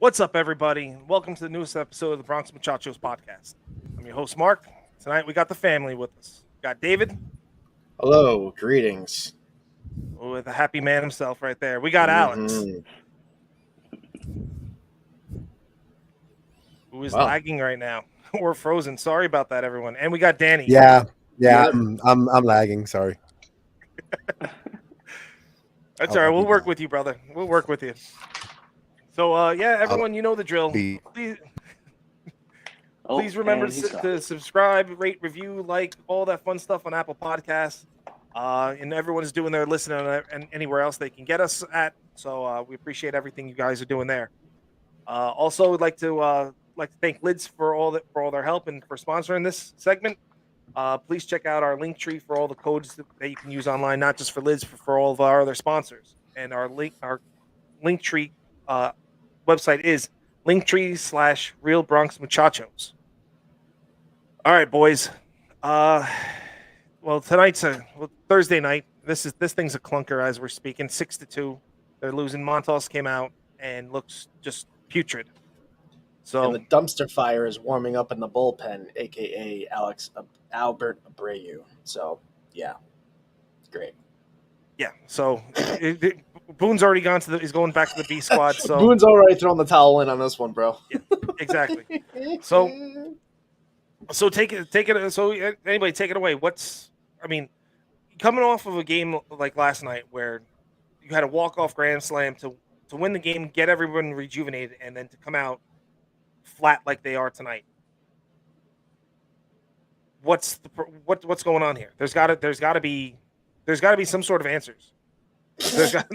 What's up, everybody? Welcome to the newest episode of the Bronx Muchachos podcast. I'm your host, Mark. Tonight we got the family with us. We got David, Hello, greetings. with a happy man himself right there. We got Alex, who is Wow. lagging right now. We're frozen. Sorry about that, everyone. And we got Danny. Yeah, Yep. I'm lagging. Sorry. That's all right. We'll work with you, brother. We'll work with you. So, everyone, you know the drill. Be- Please remember to subscribe, rate, review, like, all that fun stuff on Apple Podcasts. And everyone is doing their listening and anywhere else they can get us at. So we appreciate everything you guys are doing there. Also, we'd like to thank Lids for all their help and for sponsoring this segment. Please check out our link tree for all the codes that you can use online, not just for Lids, but for all of our other sponsors. And our link tree website is linktree/Real Bronx Muchachos. All right, boys. Well, tonight's Thursday night. This thing's a clunker as we're speaking. 6-2. They're losing. Montas came out and looks just putrid. So And the dumpster fire is warming up in the bullpen, aka Albert Abreu. So yeah, great. yeah. So Boone's already gone he's going back to the B squad. So Boone's already throwing the towel in on this one, bro. Yeah, exactly. So take it. So anybody, take it away. Coming off of a game like last night where you had a walk-off grand slam to win the game, get everyone rejuvenated, and then to come out flat like they are tonight. What's going on here? There's got to be some sort of answers. There's got.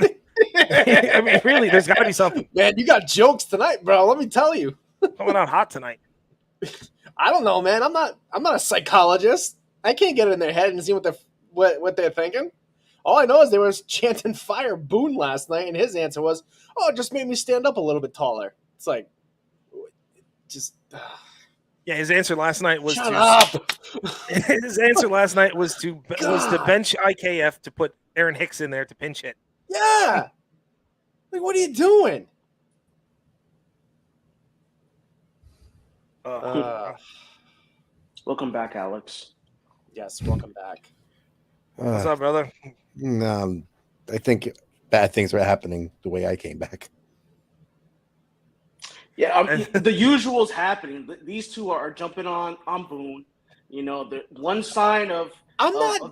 Really, there's got to be something. Man, you got jokes tonight, bro. Let me tell you. Coming out hot tonight. I don't know, man. I'm not a psychologist. I can't get in their head and see what they're thinking. All I know is they were chanting "Fire Boone" last night, and his answer was, "Oh, it just made me stand up a little bit taller." It's like, just. Yeah, his answer last night was Shut up. His answer last night was to bench IKF to put Aaron Hicks in there to pinch hit. Yeah. Like, what are you doing? Welcome back, Alex. Yes, welcome back. What's up, brother? I think bad things are happening the way I came back. Yeah, the usual's happening. These two are jumping on Boone. You know, the one sign of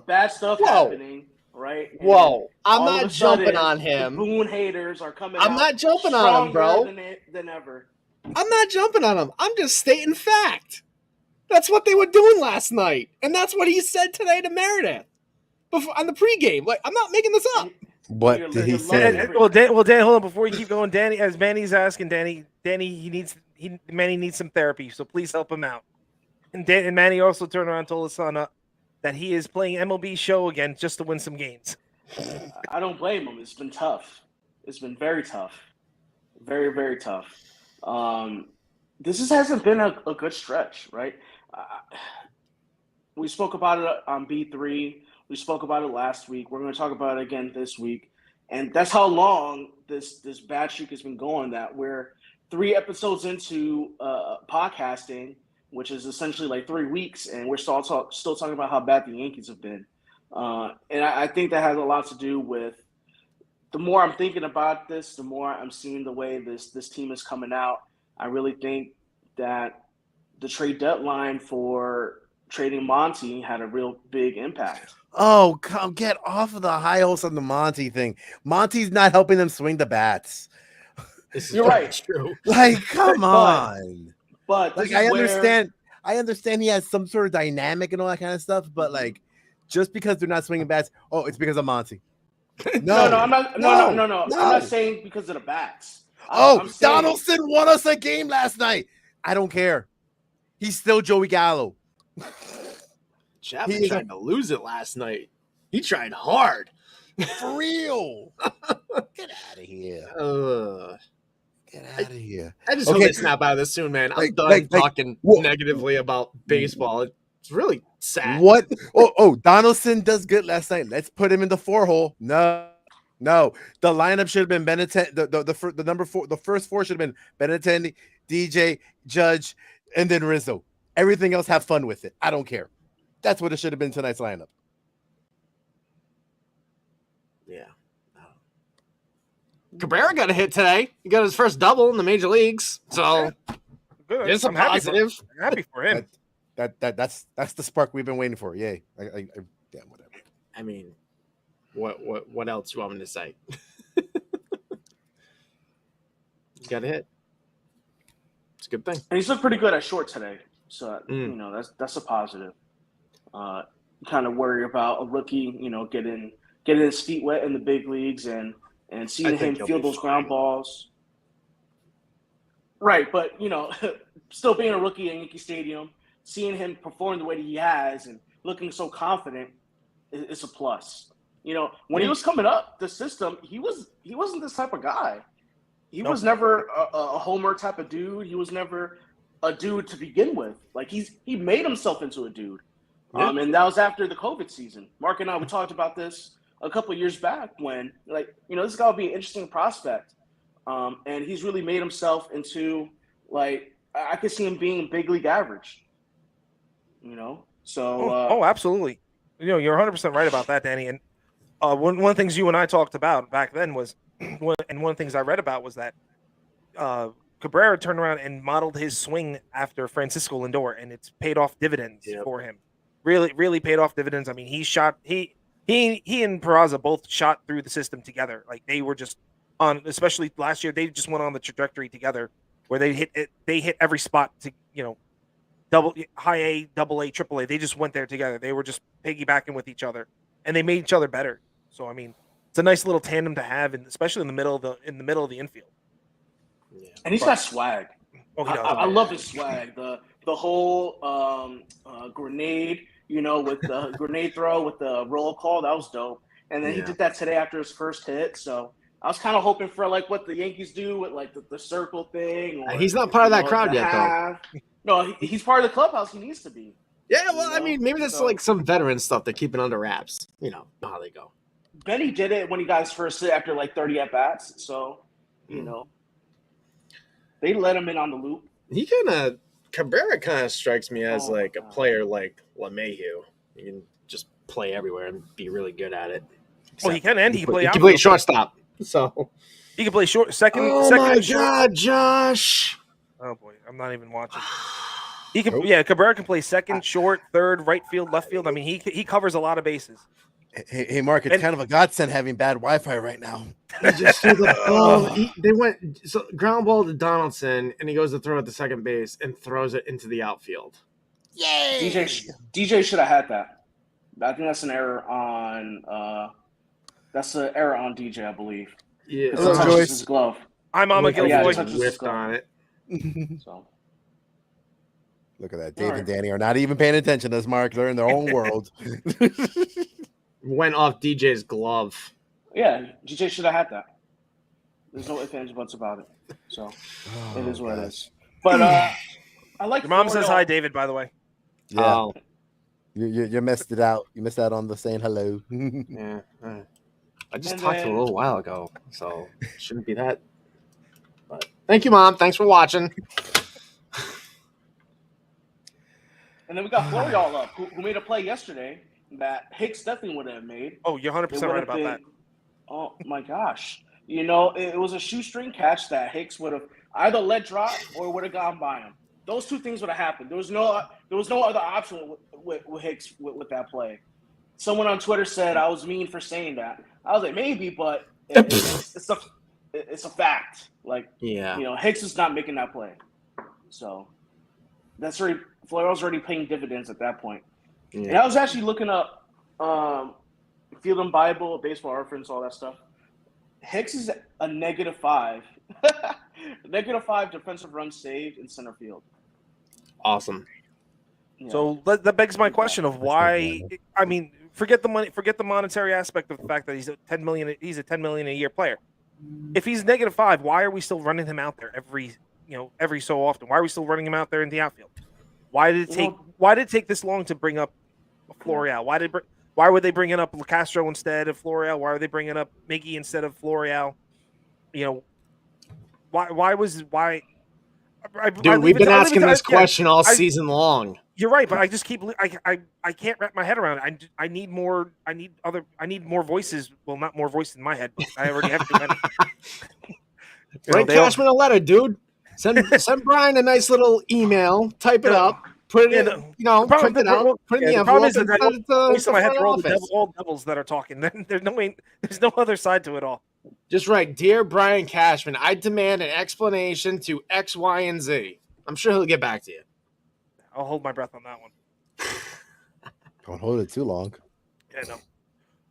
bad stuff happening, right? And Whoa, I'm all not of a sudden, jumping on him. The Boone haters are coming. I'm not jumping on him, bro. Than ever. I'm not jumping on him. I'm just stating fact. That's what they were doing last night, and that's what he said today to Meredith on the pregame. Like, I'm not making this up. What did he say? Well, Dan, hold on before you keep going. Danny, as Manny's asking, Danny, Manny needs some therapy, so please help him out. And Manny also turned around and told his son that he is playing MLB show again just to win some games. I don't blame him. It's been tough. It's been very tough. Very, very tough. This hasn't been a good stretch, right? We spoke about it on B3. We spoke about it last week. We're going to talk about it again this week. And that's how long this bad streak has been going, that we're 3 episodes into podcasting, which is essentially like 3 weeks, and we're still talking about how bad the Yankees have been. And I think that has a lot to do with the more I'm thinking about this, the more I'm seeing the way this team is coming out. I really think that the trade deadline for trading Monty had a real big impact. Oh, come get off of the high horse on the Monty thing. Monty's not helping them swing the bats. You're right. True. Like, come on. But Like, I understand he has some sort of dynamic and all that kind of stuff, but like, just because they're not swinging bats, it's because of Monty. No, I'm not. No. I'm not saying because of the bats. I'm saying, Donaldson won us a game last night. I don't care. He's still Joey Gallo. Chapman tried to lose it last night. He tried hard. For real. Get out of here. Get out of here. I just hope they snap out of this soon, man. I'm done talking negatively about baseball. It's really sad. What? Donaldson does good last night. Let's put him in the 4-hole. No. No, the lineup should have been Benintendi. The number four, the first four should have been Benintendi, DJ, Judge, and then Rizzo. Everything else, have fun with it. I don't care. That's what it should have been tonight's lineup. Yeah. Cabrera got a hit today. He got his first double in the major leagues. So Good. it's a positive. I'm happy for him. That's the spark we've been waiting for. Yay! Damn, whatever. I mean, what else you want me to say? He got a hit. It's a good thing. And he's looked pretty good at short today. So that's a positive. Kind of worry about a rookie, getting his feet wet in the big leagues and seeing him field those ground balls. Right, but still being a rookie in Yankee Stadium, seeing him perform the way that he has and looking so confident is a plus. When he was coming up the system, he wasn't this type of guy. He was never a homer type of dude. He was never a dude to begin with. Like he made himself into a dude. Yeah. And that was after the COVID season. Mark and I, we talked about this a couple of years back when, this guy would be an interesting prospect. And he's really made himself into, I could see him being big league average. So. Absolutely. You're 100% right about that, Danny. And one of the things you and I talked about back then was, one of the things I read about was that Cabrera turned around and modeled his swing after Francisco Lindor, and it's paid off dividends for him. Really, really paid off dividends. I mean, he and Peraza both shot through the system together. Like they were just on, especially last year, they just went on the trajectory together where they hit every spot to, high A, double A, triple A. They just went there together. They were just piggybacking with each other, and they made each other better. So I mean, it's a nice little tandem to have, and especially in the middle of the infield. Yeah. And he's got swag. Oh, he does. I love his swag. The whole grenade, with the grenade throw with the roll call, that was dope. And then he did that today after his first hit. So I was kind of hoping for what the Yankees do with the circle thing. Or, he's not part of that crowd yet, though. No, he's part of the clubhouse. He needs to be. Yeah, well, I mean, maybe that's some veteran stuff they're keeping under wraps. You know how they go. Benny did it when he got his first hit after 30 at bats. So, they let him in on the loop. Cabrera kind of strikes me as a player like LeMahieu. He can just play everywhere and be really good at it. Well, he can, and he can play. He can play shortstop. So he can play second. Oh my God, Josh! Oh boy, I'm not even watching. He can, Cabrera can play second, short, third, right field, left field. I mean, he covers a lot of bases. Hey, Mark, it's kind of a godsend having bad Wi-Fi right now. He just threw the ball. They went ground ball to Donaldson, and he goes to throw at the second base and throws it into the outfield. Yay! DJ should have had that. I think that's an error on. That's an error on DJ, I believe. Yeah, it touches his glove. I'm Mama Gilfoy. Whiffed on it. So. Look at that. Dave and Danny are not even paying attention to this, Mark. They're in their own world. Went off DJ's glove. Yeah, DJ should have had that. There's no ifs, ands, buts about it. So it is what it is. But I like your mom says hi, David, by the way. Yeah. Oh. You missed it out. You missed out on the saying hello. Yeah. I just talked to her a little while ago, so it shouldn't be that. But thank you, Mom. Thanks for watching. And then we got Florial up, who made a play yesterday that Hicks definitely would have made. Oh, you're 100% right about that. Oh, my gosh. It was a shoestring catch that Hicks would have either let drop or would have gone by him. Those two things would have happened. There was no other option with Hicks with that play. Someone on Twitter said I was mean for saying that. I was like, maybe, but it's a fact. Hicks is not making that play. So that's already Florial's already paying dividends at that point. Yeah. And I was actually looking up Field Bible, Baseball Reference, all that stuff. Hicks is a -5. -5 defensive runs saved in center field. Awesome. Yeah. So that begs my question of why. I mean, forget the money, forget the monetary aspect of the fact that he's a $10 million a year player. If he's -5, why are we still running him out there every so often? Why are we still running him out there in the outfield? Why did it take this long to bring up Florial? Why were they bringing up Castro instead of Florial? Why are they bringing up Miggy instead of Florial? You know, why? Dude, we've been asking this question all I, season long. You're right, but I just keep I can't wrap my head around it. I need more. I need more voices. Well, not more voices in my head, but I already have too many. Write Cashman a letter, dude. Send Brian a nice little email. Type it up. Put it in. Print it out. Put it in the envelope and send it to my head front for office. all devils that are talking. There's no other side to it all. Just write, dear Brian Cashman, I demand an explanation to X, Y, and Z. I'm sure he'll get back to you. I'll hold my breath on that one. Don't hold it too long. Yeah, no.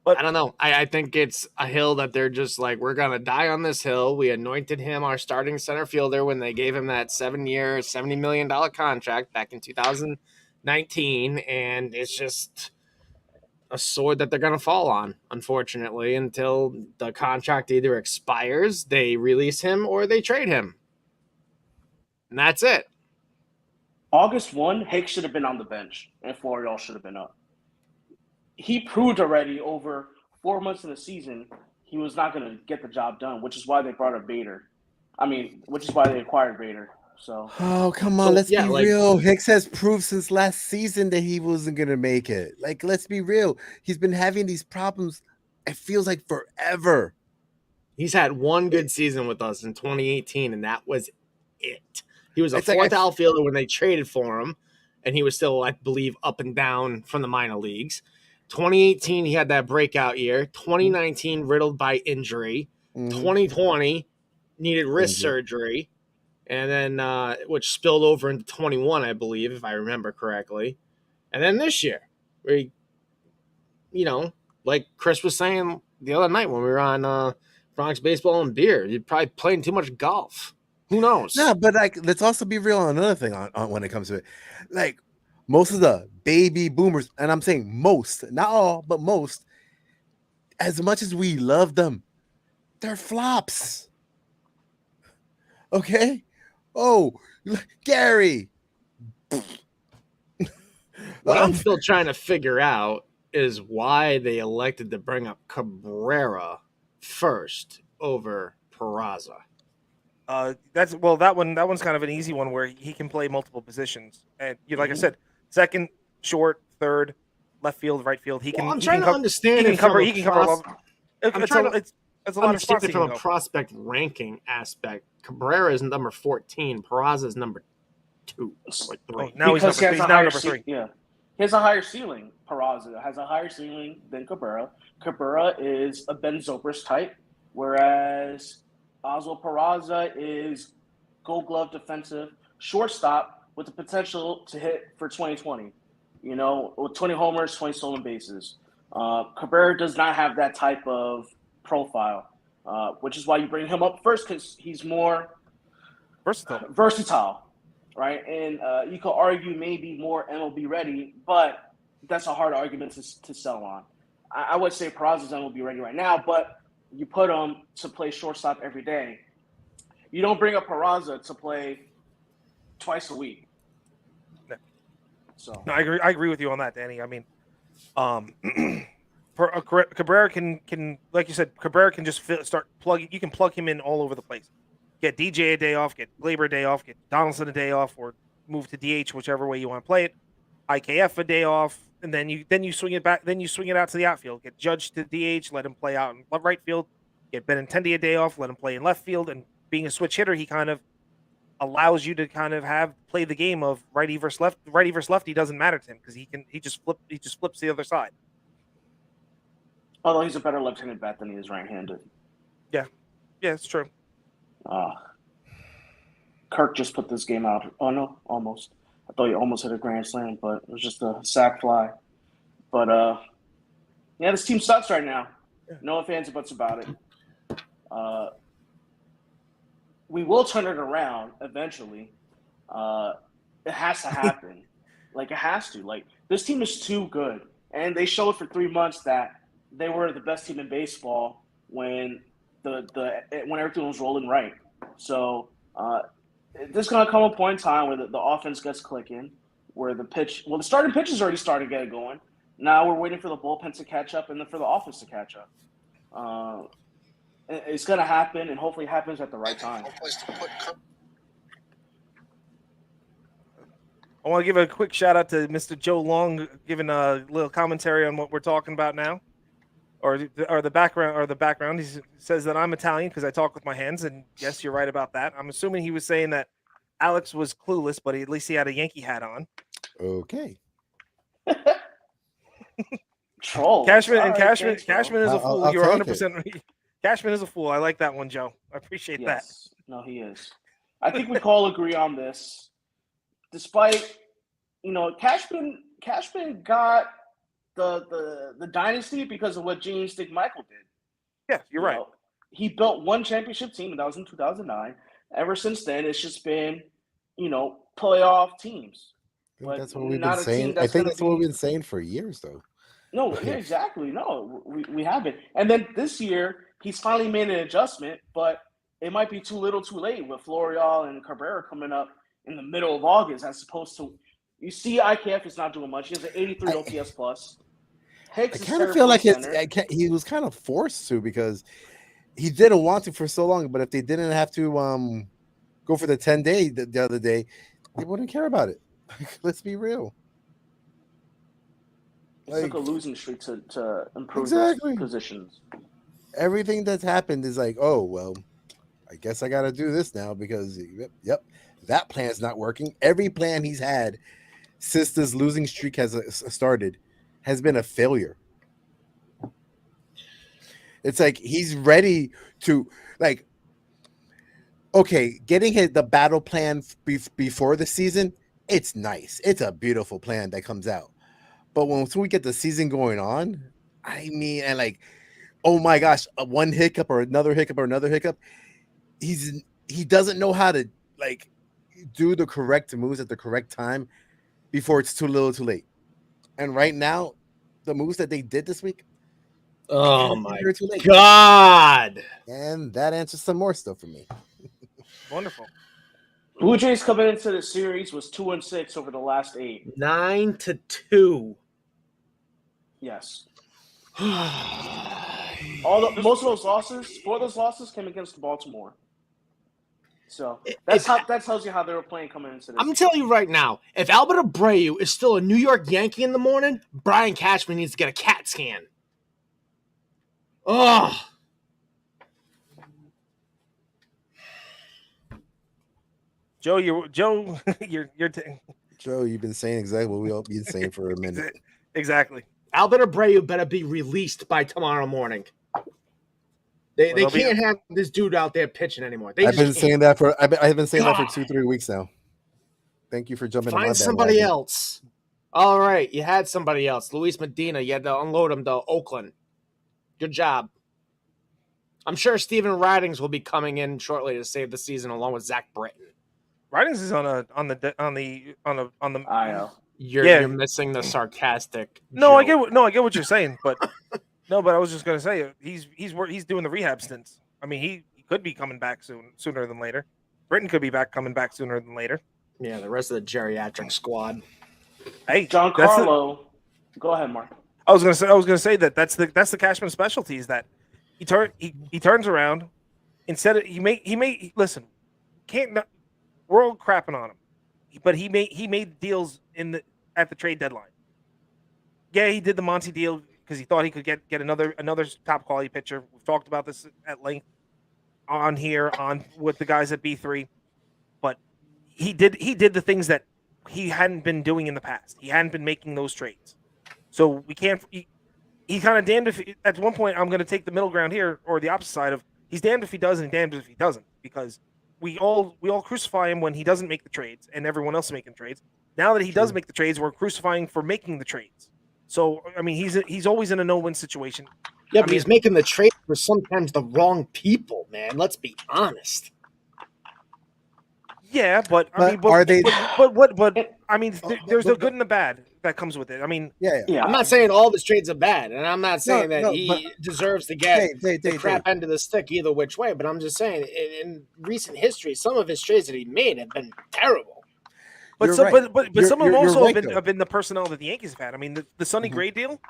But I don't know. I think it's a hill that they're just like, we're going to die on this hill. We anointed him our starting center fielder when they gave him that 7-year, $70 million contract back in 2019. And it's just a sword that they're going to fall on, unfortunately, until the contract either expires, they release him, or they trade him. And that's it. August 1, Hicks should have been on the bench, and Florial should have been up. He proved already over 4 months in the season he was not going to get the job done, which is why they brought up Bader. Which is why they acquired Bader. So, come on, let's be real. Hicks has proved since last season that he wasn't going to make it. Like, let's be real. He's been having these problems. It feels like forever. He's had one good season with us in 2018, and that was it. He was a fourth outfielder when they traded for him, and he was still, I believe, up and down from the minor leagues. 2018, he had that breakout year. 2019, riddled by injury. 2020, needed wrist surgery, and then which spilled over into 21, I believe, if I remember correctly. And then this year, where he, like Chris was saying the other night when we were on Bronx Baseball and Beer, you're probably playing too much golf. Who knows? No, but let's also be real on another thing on when it comes to it. Like, most of the baby boomers, and I'm saying most, not all, but most, as much as we love them, they're flops. Okay? Oh, Gary. What I'm still trying to figure out is why they elected to bring up Cabrera first over Peraza. That one's kind of an easy one where he can play multiple positions. And like I said, second, short, third, left field, right field. I'm trying to understand. He can cover. It's a lot of spots from a prospect ranking aspect. Cabrera is number 14. Peraza is number 2 or 3. Now he's number 3. Yeah, he has a higher ceiling. Peraza has a higher ceiling than Cabrera. Cabrera is a Ben Zobrist type, whereas Oswald Peraza is Gold Glove defensive shortstop with the potential to hit for 2020. With 20 homers, 20 stolen bases. Cabrera does not have that type of profile, which is why you bring him up first, because he's more versatile, right? And you could argue maybe more MLB ready, but that's a hard argument to sell on. I would say Peraza's MLB ready right now, but you put him to play shortstop every day. You don't bring up Peraza to play twice a week. No. So no, I agree with you on that, Danny. I mean, Cabrera can like you said, Cabrera can just start plugging. You can plug him in all over the place. Get DJ a day off, get Glaber a day off, get Donaldson a day off, or move to DH, whichever way you want to play it. IKF a day off, and then you swing it back. Then you swing it out to the outfield. Get Judge to DH, let him play out in right field. Get Benintendi a day off, let him play in left field. And being a switch hitter, he kind of allows you to kind of play the game of righty versus lefty doesn't matter to him, because he just flips the other side. Although he's a better left-handed bat than he is right-handed. Yeah, it's true. Kirk just put this game out. Oh no, almost. I thought he almost hit a grand slam, but it was just a sac fly. But this team sucks right now. No ifs, ands, or buts about it. We will turn it around eventually. It has to happen. It has to. This team is too good, and they showed for 3 months that they were the best team in baseball when when everything was rolling right. So there's going to come a point in time where the offense gets clicking, where the starting pitch is already starting to get it going. Now we're waiting for the bullpen to catch up and then for the office to catch up. It's going to happen, and hopefully it happens at the right time. I want to give a quick shout out to Mr. Joe Long, giving a little commentary on what we're talking about now, or the background. He says that I'm Italian because I talk with my hands, and yes, you're right about that. I'm assuming he was saying that Alex was clueless, but at least he had a Yankee hat on. Okay. Troll. Cashman is a fool. I'll You're take 100%. Cashman is a fool. I like that one, Joe. I appreciate that. No, he is. I think we can all agree on this. Despite, Cashman got the dynasty because of what Gene Stick Michael did. Yeah, you're right. He built one championship team, and that was in 2009. Ever since then, it's just been, playoff teams. I think that's what we've been saying. I think that's what we've been saying for years, though. No, yeah, exactly. No, we haven't. And then this year, he's finally made an adjustment, but it might be too little too late with Florial and Cabrera coming up in the middle of August, as opposed to, you see IKF is not doing much. He has an 83 OPS plus. Hicks I kind of feel like he was kind of forced to, because he didn't want to for so long, but if they didn't have to go for the 10-day the other day, they wouldn't care about it. Let's be real. It took a losing streak to improve exactly. positions. Everything that's happened is like, oh, well, I guess I got to do this now because, yep, that plan's not working. Every plan he's had since this losing streak has started has been a failure. It's like he's ready to, like, okay, getting the battle plan before the season, it's nice. It's a beautiful plan that comes out. But once we get the season going on, I mean, and like, oh my gosh, one hiccup or another hiccup, he doesn't know how to, like, do the correct moves at the correct time before it's too little too late. And right now, the moves that they did this week, oh my God. And that answers some more stuff for me. Wonderful. Blue Jays coming into the series was 2-6 over the last 8. 9-2. Yes. Most of those losses, 4 of those losses came against Baltimore. So that tells you how they were playing coming into this. I'm telling you right now, if Albert Abreu is still a New York Yankee in the morning, Brian Cashman needs to get a CAT scan. Oh. Joe, you've been saying exactly what we all been saying for a minute. Exactly. Albert Abreu better be released by tomorrow morning. They can't have this dude out there pitching anymore. I've been saying that for 2-3 weeks now. Thank you for jumping on my Find somebody else. All right, you had somebody else. Luis Medina, you had to unload him to Oakland. Good job. I'm sure Steven Ridings will be coming in shortly to save the season along with Zach Britton. Ridings is on the IL. You're missing the sarcastic. No, joke. I get what you're saying, but no, but I was just gonna say he's doing the rehab stints. I mean, he could be coming back sooner than later. Britton could be coming back sooner than later. Yeah, the rest of the geriatric squad. Hey, Giancarlo. Go ahead, Mark. I was gonna say that's the Cashman specialty, is that he turns around instead of listen. We're all crapping on him, but he made deals at the trade deadline. Yeah, he did the Monty deal because he thought he could get another top quality pitcher. We've talked about this at length on with the guys at B3, but he did the things that he hadn't been doing in the past. He hadn't been making those trades, so we can't. He's kind of damned if at one point I'm going to take the middle ground here, or the opposite side of he's damned if he does and damned if he doesn't, because we all crucify him when he doesn't make the trades and everyone else is making trades. Now that he does make the trades, we're crucifying for making the trades. So I mean, he's always in a no-win situation. Yeah, but he's making the trade for sometimes the wrong people, man. Let's be honest. Yeah, but there's the good and the bad that comes with it. I mean, yeah. I'm not saying all the trades are bad, and I'm not saying he deserves to get the crap end of the stick either which way. But I'm just saying, in recent history, some of his trades that he made have been terrible. But You're some, right. but You're- some of them you're also right, have though. been the personnel that the Yankees have had. I mean, the Sonny Mhm. Gray deal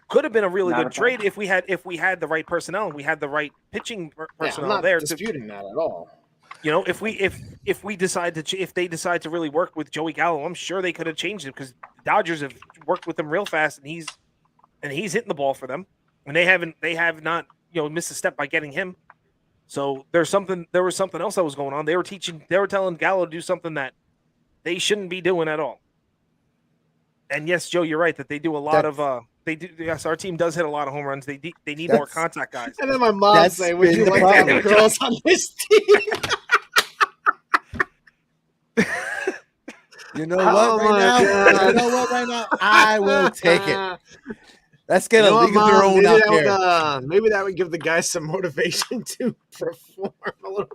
could have been a really Not good a trade if we had the right personnel and we had the right pitching Yeah, I'm personnel not there to, disputing that at all. you know, if we decide to if they decide to really work with Joey Gallo, I'm sure they could have changed it because the Dodgers have worked with him real fast and he's hitting the ball for them and they have not missed a step by getting him. So there was something else that was going on. They were telling Gallo to do something that they shouldn't be doing at all. And yes, Joe, you're right that they do a lot of they do. Yes, our team does hit a lot of home runs. They need more contact guys. And then my mom That's say, "Would been you the like to have problem. girls on this team?" You know Oh what? my Right now, God. you know what? Right now, I will take it. Let's get You a know what, league of their Mom? own Maybe out that would, there. maybe that would give the guys some motivation to perform a little.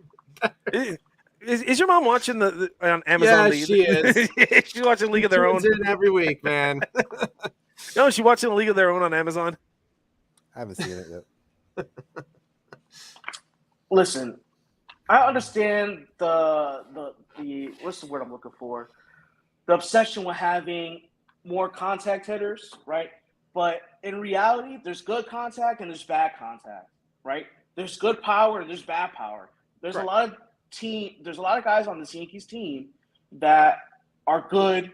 Is your mom watching the on Amazon? Yeah, she is. She's watching League of Their Own. Tunes in every week, man. No, she's watching League of Their Own on Amazon. I haven't seen it yet. Listen, I understand the what's the word I'm looking for? The obsession with having more contact hitters, right? But in reality, there's good contact and there's bad contact, right? There's good power and there's bad power. There's Right. there's a lot of guys on this Yankees team that are good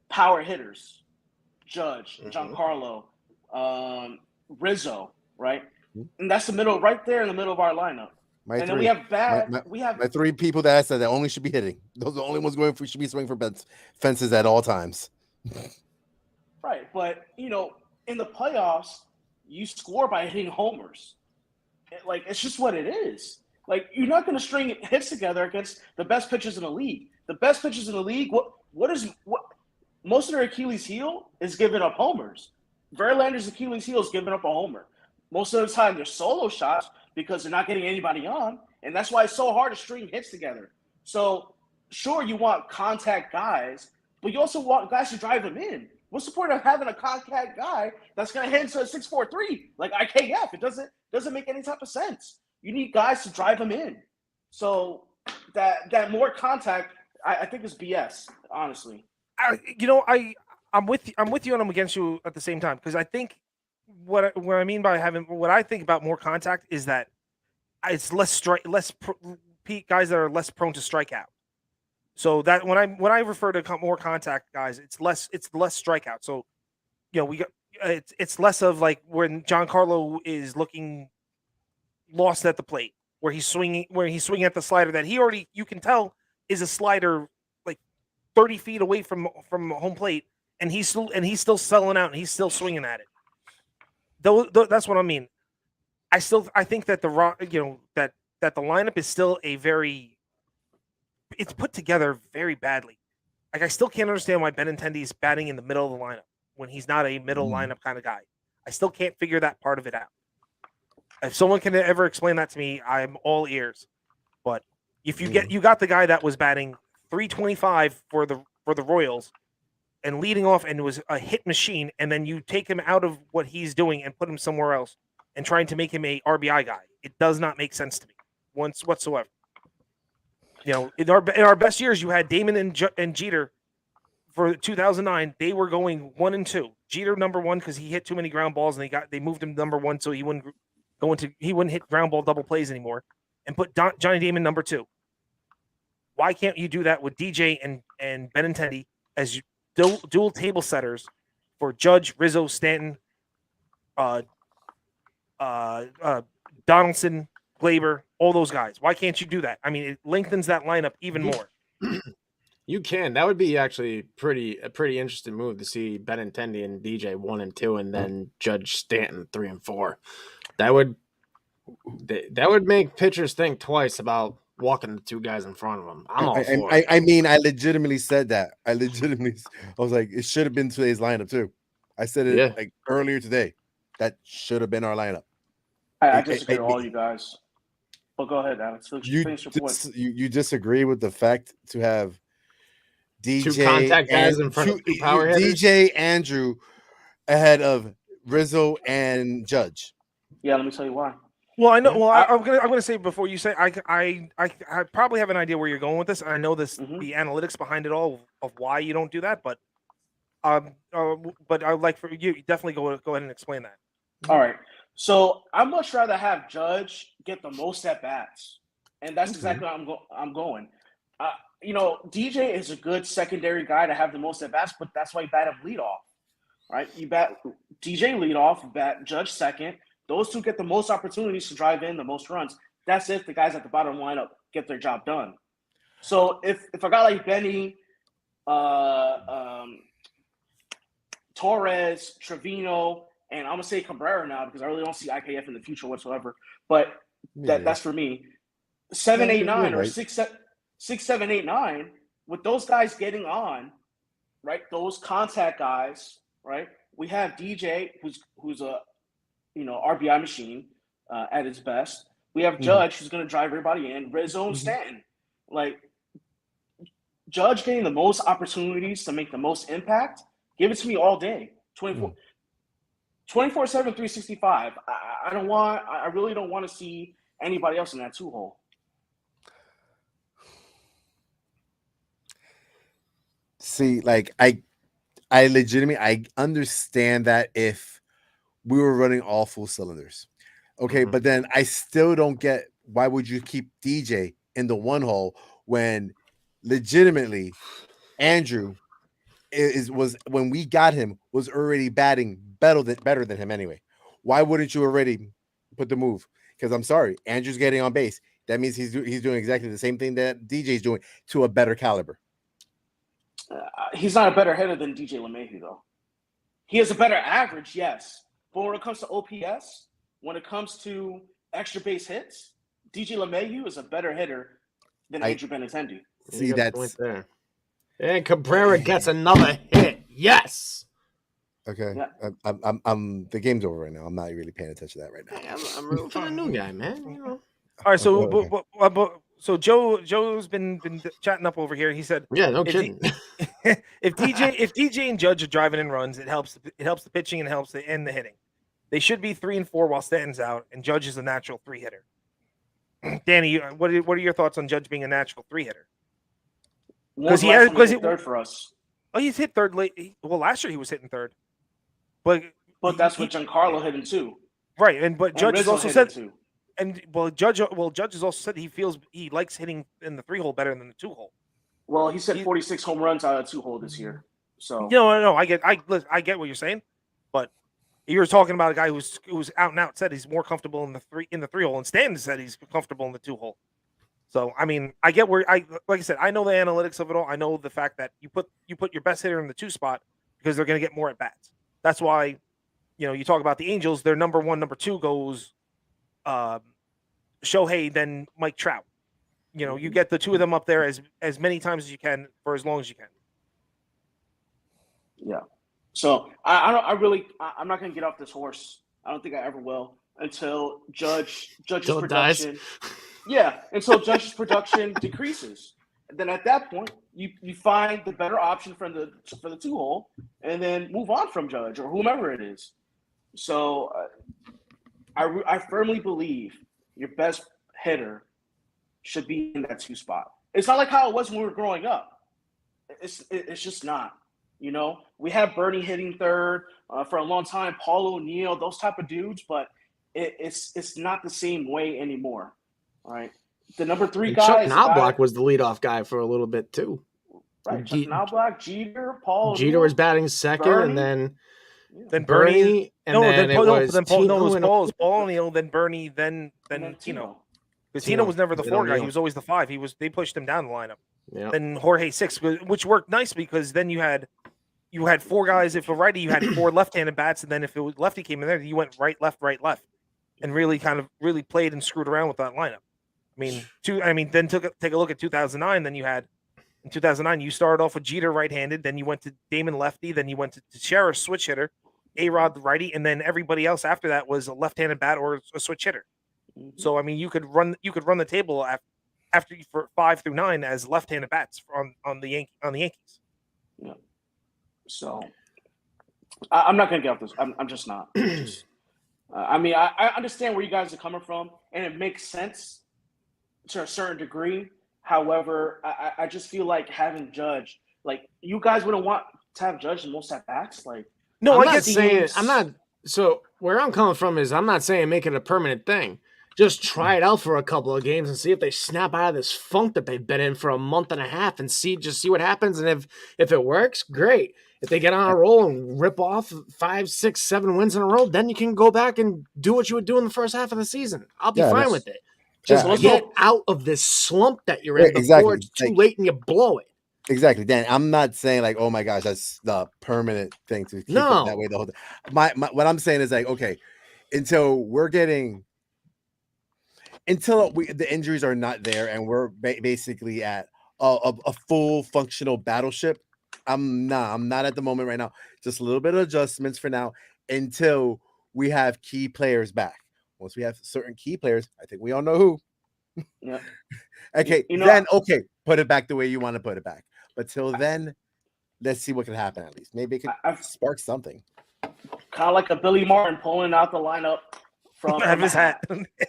power hitters. Judge, Giancarlo, Rizzo, right? And that's the middle, right there in the middle of our lineup. My And three. then we have My three people that I said that only should be hitting. Those are the only ones should be swinging for fences at all times. right, but in the playoffs, you score by hitting homers. It's just what it is. Like, you're not going to string hits together against the best pitchers in the league. The best pitchers in the league, what most of their Achilles heel is giving up homers. Verlander's Achilles heel is giving up a homer. Most of the time, they're solo shots because they're not getting anybody on, and that's why it's so hard to string hits together. So, sure, you want contact guys, but you also want guys to drive them in. What's the point of having a contact guy that's going to hit into a 6-4-3 like IKF? It doesn't make any type of sense. You need guys to drive them in. So that more contact, I think, is BS. Honestly, I'm with you and I'm against you at the same time because I think what I mean by what I think about more contact is that it's guys that are less prone to strike out. So that when I refer to more contact guys, it's less strikeout. So we got it's less of like when Giancarlo is looking lost at the plate, where he's swinging at the slider that you can tell is a slider like 30 feet away from home plate, and he's still selling out and he's still swinging at it. That's what I mean. I think that that the lineup is still it's put together very badly. Like, I still can't understand why Benintendi is batting in the middle of the lineup when he's not a middle lineup kind of guy. I still can't figure that part of it out. If someone can ever explain that to me, I'm all ears. But if you got the guy that was batting 325 for the Royals and leading off and was a hit machine, and then you take him out of what he's doing and put him somewhere else and trying to make him a RBI guy, it does not make sense to me whatsoever. In our best years, you had Damon and Jeter. For 2009, they were going 1 and 2. Jeter number 1 because he hit too many ground balls, and they moved him number 1 so he wouldn't hit ground ball double plays anymore, and put Johnny Damon number 2. Why can't you do that with DJ and Benintendi as dual table setters for Judge, Rizzo, Stanton, Donaldson, Glaber, all those guys? Why can't you do that? I mean, it lengthens that lineup even more. You can. That would be actually a pretty interesting move to see Benintendi and DJ 1 and 2, and then Judge Stanton 3 and 4. That would make pitchers think twice about walking the two guys in front of them. I'm all for it. I mean, I legitimately said that. I was like, it should have been today's lineup too. I said it like earlier today. That should have been our lineup. I disagree with all you guys. But go ahead, Alex. You disagree with the fact to have DJ two contact guys in front of two power hitters? DJ Andrew ahead of Rizzo and Judge. Yeah, let me tell you why. Well, I know. Yeah. Well, I'm gonna say before you say, I probably have an idea where you're going with this. I know this the analytics behind it all of why you don't do that, but I would like for you definitely go ahead and explain that. All right. So I'd much rather have Judge get the most at bats, and that's exactly what I'm going. DJ is a good secondary guy to have the most at bats, but that's why you bat him leadoff, right? You bat DJ leadoff, bat Judge second. Those two get the most opportunities to drive in the most runs. That's if the guys at the bottom lineup get their job done. So if a guy like Benny, Torres, Trevino, and I'm gonna say Cabrera now because I really don't see IKF in the future whatsoever. But that's for me. 7, 8, 9, or 6, 7, 8, 9. With those guys getting on, right? Those contact guys, right? We have DJ, who's a RBI machine at its best. We have Judge, who's going to drive everybody in. Rizzo and Stanton, like Judge getting the most opportunities to make the most impact. Give it to me all day, 24/7, 365. I really don't want to see anybody else in that 2-hole. See, like I legitimately I understand that if we were running all full cylinders. Okay, but then I still don't get why would you keep DJ in the 1-hole when legitimately Andrew was when we got him was already batting better than him anyway. Why wouldn't you already put the move? Because I'm sorry, Andrew's getting on base. That means he's doing exactly the same thing that DJ's doing to a better caliber. He's not a better hitter than DJ LeMahieu, though. He has a better average, yes. But when it comes to OPS, when it comes to extra base hits, DJ LeMahieu is a better hitter than Andrew Benintendi. See, that's point there. And Cabrera gets another hit. Yes. Okay. Yeah. I'm the game's over right now. I'm not really paying attention to that right now. Hey, I'm rooting for the new guy, man. All right, so so Joe's been chatting up over here. He said, "Yeah, no kidding." If DJ and Judge are driving in runs, it helps the pitching and helps the hitting. They should be 3 and 4 while Stanton's out, and Judge is a natural 3 hitter. Danny, what are your thoughts on Judge being a natural 3 hitter? Because he hit third for us. Oh, he's hit third late. Well, last year he was hitting third, but that's what Giancarlo hit him too. Right, but Judge has also said too. And Judge has also said he likes hitting in the 3-hole better than the 2-hole. Well, he said 46 home runs out of 2-hole this year. So no, I get what you're saying, but you were talking about a guy who's out and out said he's more comfortable in the 3-hole, and Stanton said he's comfortable in the 2-hole. So I mean, I get where like I said, I know the analytics of it all. I know the fact that you put your best hitter in the 2 spot because they're going to get more at bats. That's why, you talk about the Angels. Their number 1, number 2 goes Shohei, then Mike Trout. You get the 2 of them up there as many times as you can for as long as you can. Yeah. So I'm not going to get off this horse. I don't think I ever will until Judge's production. Dies. Yeah, until Judge's production decreases. And then at that point, you find the better option for the 2-hole, and then move on from Judge or whomever it is. So I firmly believe your best hitter should be in that 2 spot. It's not like how it was when we were growing up. It's just not. We had Bernie hitting third for a long time, Paul O'Neill, those type of dudes, but it's not the same way anymore. All right, the number 3 guy. Chuck Knobloch was the leadoff guy for a little bit too. Right, Chuck Knobloch, Jeter, Paul. Jeter was batting second, Bernie, and then Bernie, and then it was Paul O'Neill, then Bernie, then Tino. Because Tino was never the 4 guy; he was always the 5. They pushed him down the lineup. Yeah. Then Jorge 6, which worked nice because then you had 4 guys. If a righty, you had 4 left-handed bats, and then if it was lefty came in there, you went right, left, and really played and screwed around with that lineup. Then take a look at 2009. Then you had in 2009, you started off with Jeter right-handed, then you went to Damon lefty, then you went to Teixeira switch hitter, A-Rod the righty, and then everybody else after that was a left-handed bat or a switch hitter. Mm-hmm. So you could run the table after for 5 through 9 as left-handed bats on the Yankees. Yeah. So I'm not going to get off this. I'm just not. I understand where you guys are coming from, and it makes sense to a certain degree. However, I just feel like having Judge, like you guys wouldn't want to have Judge in most at bats. Like No, I'm I not get saying I'm not. So where I'm coming from is I'm not saying make it a permanent thing. Just try it out for a couple of games and see if they snap out of this funk that they've been in for a month and a half, and see what happens. And if it works, great. If they get on a roll and rip off 5, 6, 7 wins in a row, then you can go back and do what you would do in the first half of the season. I'll be Yeah, fine that's with it. yeah. Just let's get hope. out of this slump that you're Yeah, in before exactly. it's too late and you blow it. Exactly, Dan. I'm not saying like, oh my gosh, that's the permanent thing to keep it that way the whole time. My what I'm saying is like, okay, until the injuries are not there and we're basically at a full functional battleship. I'm not at the moment right now. Just a little bit of adjustments for now until we have key players back. Once we have certain key players, I think we all know who. Yeah. Okay, You know, then okay, put it back the way you want to put it back. But till then, let's see what can happen at least. Maybe it could I've spark something. kind of like a Billy Martin pulling out the lineup from have a his hat.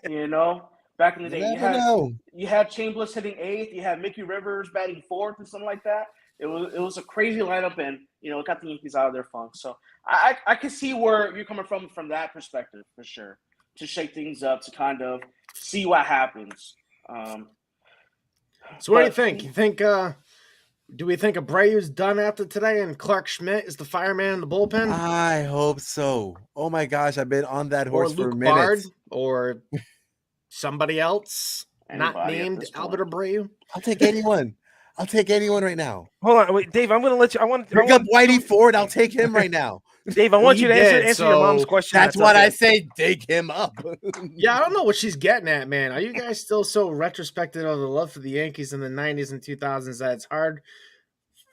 You know, back in the You day, never know. you had Chambliss hitting 8th, you had Mickey Rivers batting 4th, or something like that. It was a crazy lineup, and it got the Yankees out of their funk. So I can see where you're coming from that perspective for sure. To shake things up, to kind of see what happens. So what do you think? You think do we think Abreu's done after today and Clark Schmidt is the fireman in the bullpen? I hope so. Oh my gosh, I've been on that Or horse for Luke Bard minutes. or somebody else not Anybody at named this point. Albert Abreu? I'll take anyone. I'll take anyone right now. Hold on, wait, Dave. I'm going to let you. I want Pick up Whitey Ford. I'll take him right now. Dave, I Well, want you you to answer did, your mom's so question. That's what I say. Take him up. Yeah, I don't know what she's getting at, man. Are you guys still so retrospective of the love for the Yankees in the 90s and 2000s that it's hard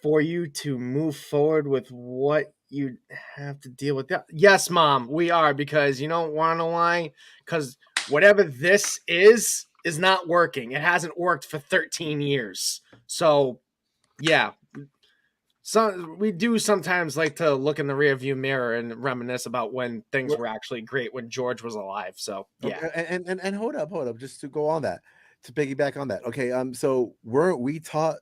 for you to move forward with what you have to deal with? Yes, Mom, we are, because you don't want to know why? Because whatever this is not working. It hasn't worked for 13 years. So, yeah. So we do sometimes like to look in the rearview mirror and reminisce about when things were actually great when George was alive. So yeah, Okay, and hold up, just to go on that, to piggyback on that. Okay, so weren't we taught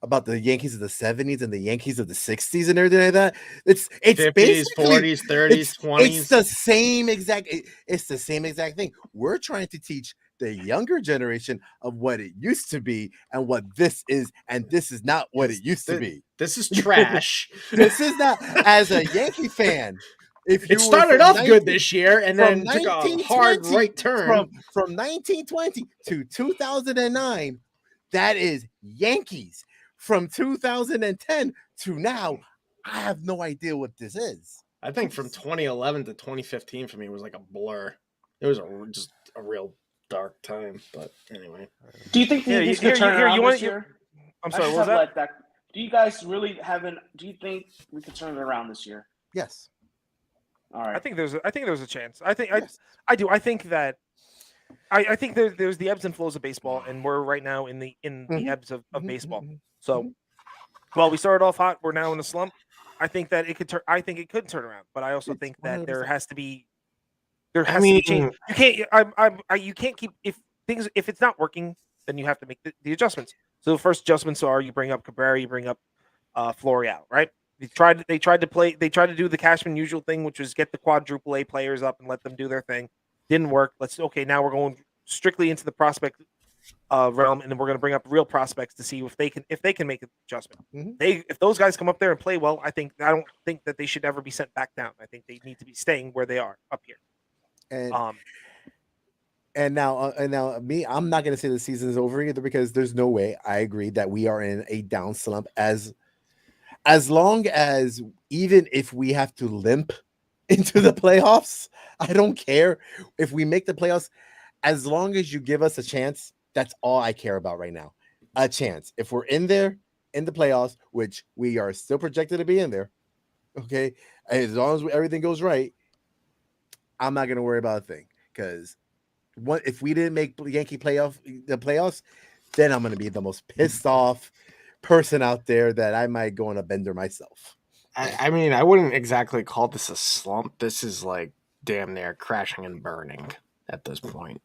about the Yankees of the 70s and the Yankees of the 60s and everything like that? It's 50s, basically 40s, 30s, 20s. It's the same exact. It's the same exact thing. We're trying to teach the younger generation of what it used to be and what this is, and this is not what it used to be. This is trash. This is not. As a Yankee fan, if you It started off good this year and then from took a hard right turn. from 1920 to 2009, that is Yankees. From 2010 to now, I have no idea what this is. I think from 2011 to 2015 for me was like a blur. It was just a real dark time. But anyway, do you think the Yankees could turn around this year? I'm sorry, what was that? Do you guys really do you think we could turn it around this year? Yes. All right. I think there's a chance. I think I do. I think that I think there's the ebbs and flows of baseball, and we're right now in the ebbs of baseball. So while we started off hot, we're now in a slump. I think that it could turn. I think it could turn around, but I also think that there has to be change. You can't. You can't keep if it's not working, then you have to make the adjustments. So the first adjustments are you bring up Cabrera, you bring up Florial, right? They tried to do the Cashman usual thing, which was get the quadruple A players up and let them do their thing. Didn't work. Now we're going strictly into the prospect realm, and then we're going to bring up real prospects to see if they can make an adjustment. If those guys come up there and play well, I don't think that they should ever be sent back down. I think they need to be staying where they are up here. And now me, I'm not going to say the season is over either, because there's no way. I agree that we are in a down slump as long as, even if we have to limp into the playoffs, I don't care if we make the playoffs. As long as you give us a chance, that's all I care about right now. A chance. If we're in there in the playoffs, which we are still projected to be in there, okay, as long as everything goes right, I'm not going to worry about a thing. Because if we didn't make Yankee playoffs, then I'm going to be the most pissed off person out there that I might go on a bender myself. I mean, I wouldn't exactly call this a slump. This is like damn near crashing and burning at this point.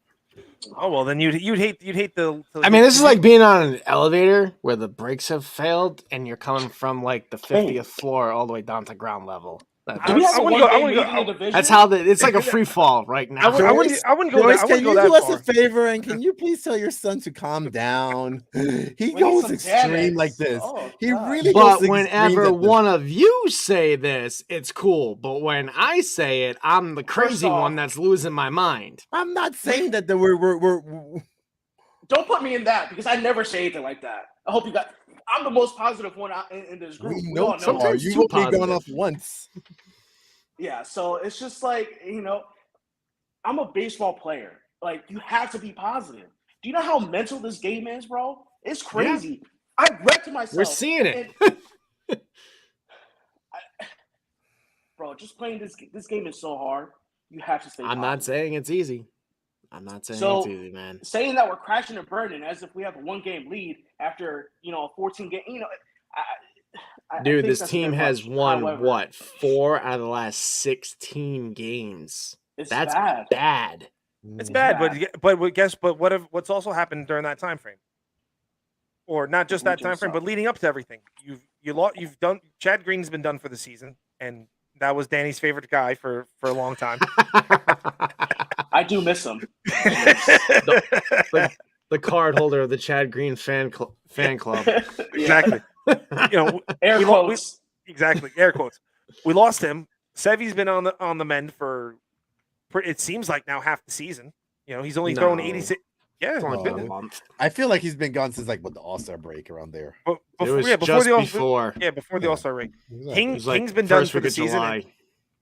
Oh well, then you'd hate the. I mean, this is like being on an elevator where the brakes have failed, and you're coming from like the 50th floor all the way down to ground level. Do we have I a wouldn't one go. I game wouldn't lead go. in the division? That's how it's like a free fall right now. I wouldn't go that. I Joyce, wouldn't can go you that do us far. a favor and can you please tell your son to calm down? He need goes some extreme Xanax. like this. Oh, He God. really But goes whenever extremes at this. one of you say this, it's cool. But when I say it, I'm the crazy off- one that's losing my mind. I'm not saying that we're Don't put me in that because I never say anything like that. I hope you got. I'm the most positive one in this group. we We know all know. you are. Sometimes You've too only gone positive. off once. Yeah, so it's just like, I'm a baseball player. Like, you have to be positive. Do you know how mental this game is, bro? It's crazy. I read to myself. We're seeing it. Bro, just playing this game is so hard. You have to stay I'm positive. not saying it's easy. I'm not saying So- it's easy, man. Saying that we're crashing and burning as if we have a 1-game lead after, a 14 game, I Dude, think this that's a team bit has much. won, However, 4 out of the last 16 games. it's That's bad. bad. It's bad, bad. but what's also happened during that time frame, or not just that Blue time Jays frame, suck. but leading up to everything. You've done. Chad Green's been done for the season, and that was Danny's favorite guy for a long time. I do miss him. The card holder of the Chad Green fan club. Exactly. Air we quotes. exactly air quotes. We lost him. Sevy's been on the mend for it seems like now half the season. He's only thrown No. 86. Yeah, It's only it's been been- a month. I feel like he's been gone since like the All-Star break around there. but It before, was yeah, before just the before. before the Yeah. All-Star break. Exactly. King, It was like King's been done first for week the of season. July.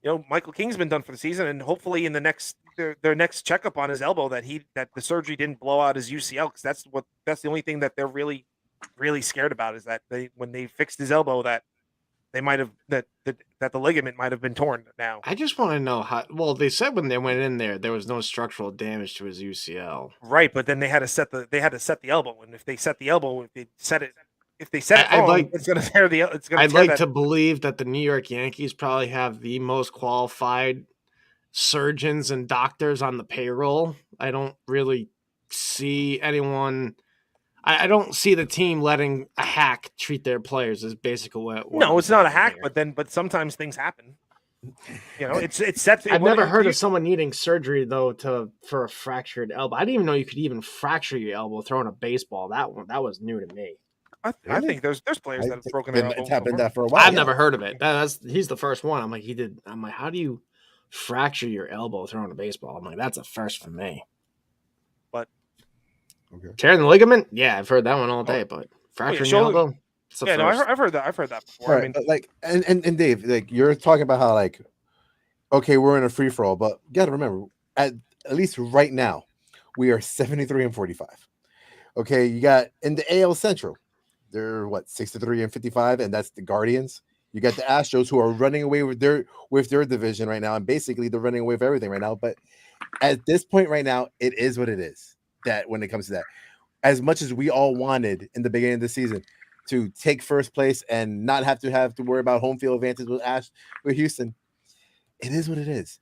And, Michael King's been done for the season, and hopefully in the next their next checkup on his elbow that the surgery didn't blow out his UCL, because that's the only thing that they're really scared about, is that when they fixed his elbow that they might have that the ligament might have been torn now. I just want to know how. Well, they said when they went in there was no structural damage to his UCL. Right, but then they had to set the elbow, and if they set it wrong, it's going to tear it's going I'd to tear like that. to believe that the New York Yankees probably have the most qualified surgeons and doctors on the payroll. I don't really see anyone. I don't see the team letting a hack treat their players. Is basically what No, I'm it's not a saying hack, here. but sometimes things happen. It's set. I've never heard of someone needing surgery though for a fractured elbow. I didn't even know you could even fracture your elbow throwing a baseball. That was new to me. I Really? think there's players that have broken their elbow. It's happened before. that for a while. I've yeah. never heard of it. He's the first one. I'm like, how do you fracture your elbow throwing a baseball? I'm like, that's a first for me. Okay. Tearing the ligament? Yeah, I've heard that one all day, but fracturing your shoulder- elbow? It's a Yeah, no, first. I've heard that. I've heard that before. All I right, mean, but like, and Dave, like you're talking about how like, okay, we're in a free for all, but you got to remember, at least right now, we are 73-45. Okay, you got in the AL Central, they're 63-55, and that's the Guardians. You got the Astros, who are running away with their division right now, and basically they're running away with everything right now. But at this point right now, it is what it is. That when it comes to that, as much as we all wanted in the beginning of the season to take first place and not have to worry about home field advantage with Houston, it is what it is.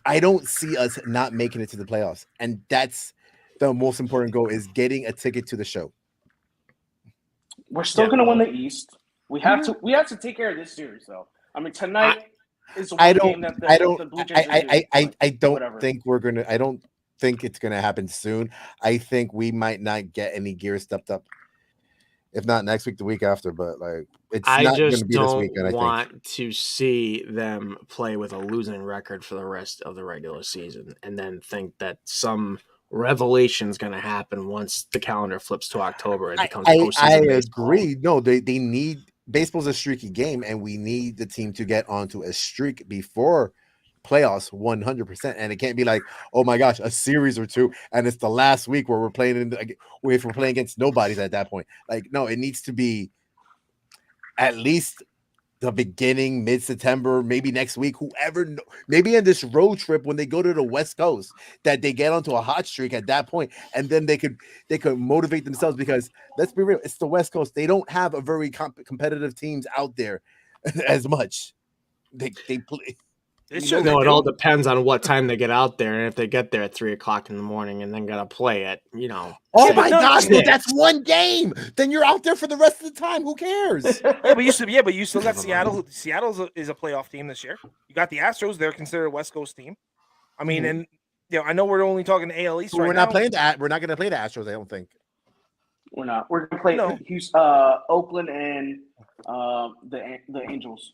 I don't see us not making it to the playoffs, and that's the most important goal, is getting a ticket to the show. We're still going to win the East. We have to take care of this series, though. I mean, tonight is the one game that the Blue Jays are doing, I don't whatever. think we're gonna. I don't think it's gonna happen soon. I think we might not get any gear stepped up. If not next week, the week after, but like it's I not going to just be this don't weekend. I think. want to see them play with a losing record for the rest of the regular season, and then think that some revelation is going to happen once the calendar flips to October and it becomes I postseason baseball. agree. No, they need baseball's a streaky game, and we need the team to get onto a streak before playoffs 100%. And it can't be like, oh my gosh, a series or two, and it's the last week where we're playing if we're playing against nobodies at that point. Like, no, it needs to be at least the beginning, mid-September, maybe next week, whoever, maybe in this road trip when they go to the West Coast, that they get onto a hot streak at that point, and then they could motivate themselves, because let's be real, it's the West Coast. They don't have a very competitive teams out there as much. They play. It's You true. know, No, They it all do. depends on what time they get out there, and if they get there at 3:00 in the morning and then gotta play at Oh Yeah, but my no, gosh, Six. that's one game. Then you're out there for the rest of the time. Who cares? Yeah, but you still got Never Seattle. mind. Seattle is a playoff team this year. You got the Astros; they're considered a West Coast team. I mean, Mhm. and I know we're only talking AL East right We're not now. playing that. We're not going to play the Astros. I don't think. we're not. We're gonna play No. Houston, Oakland, and the Angels,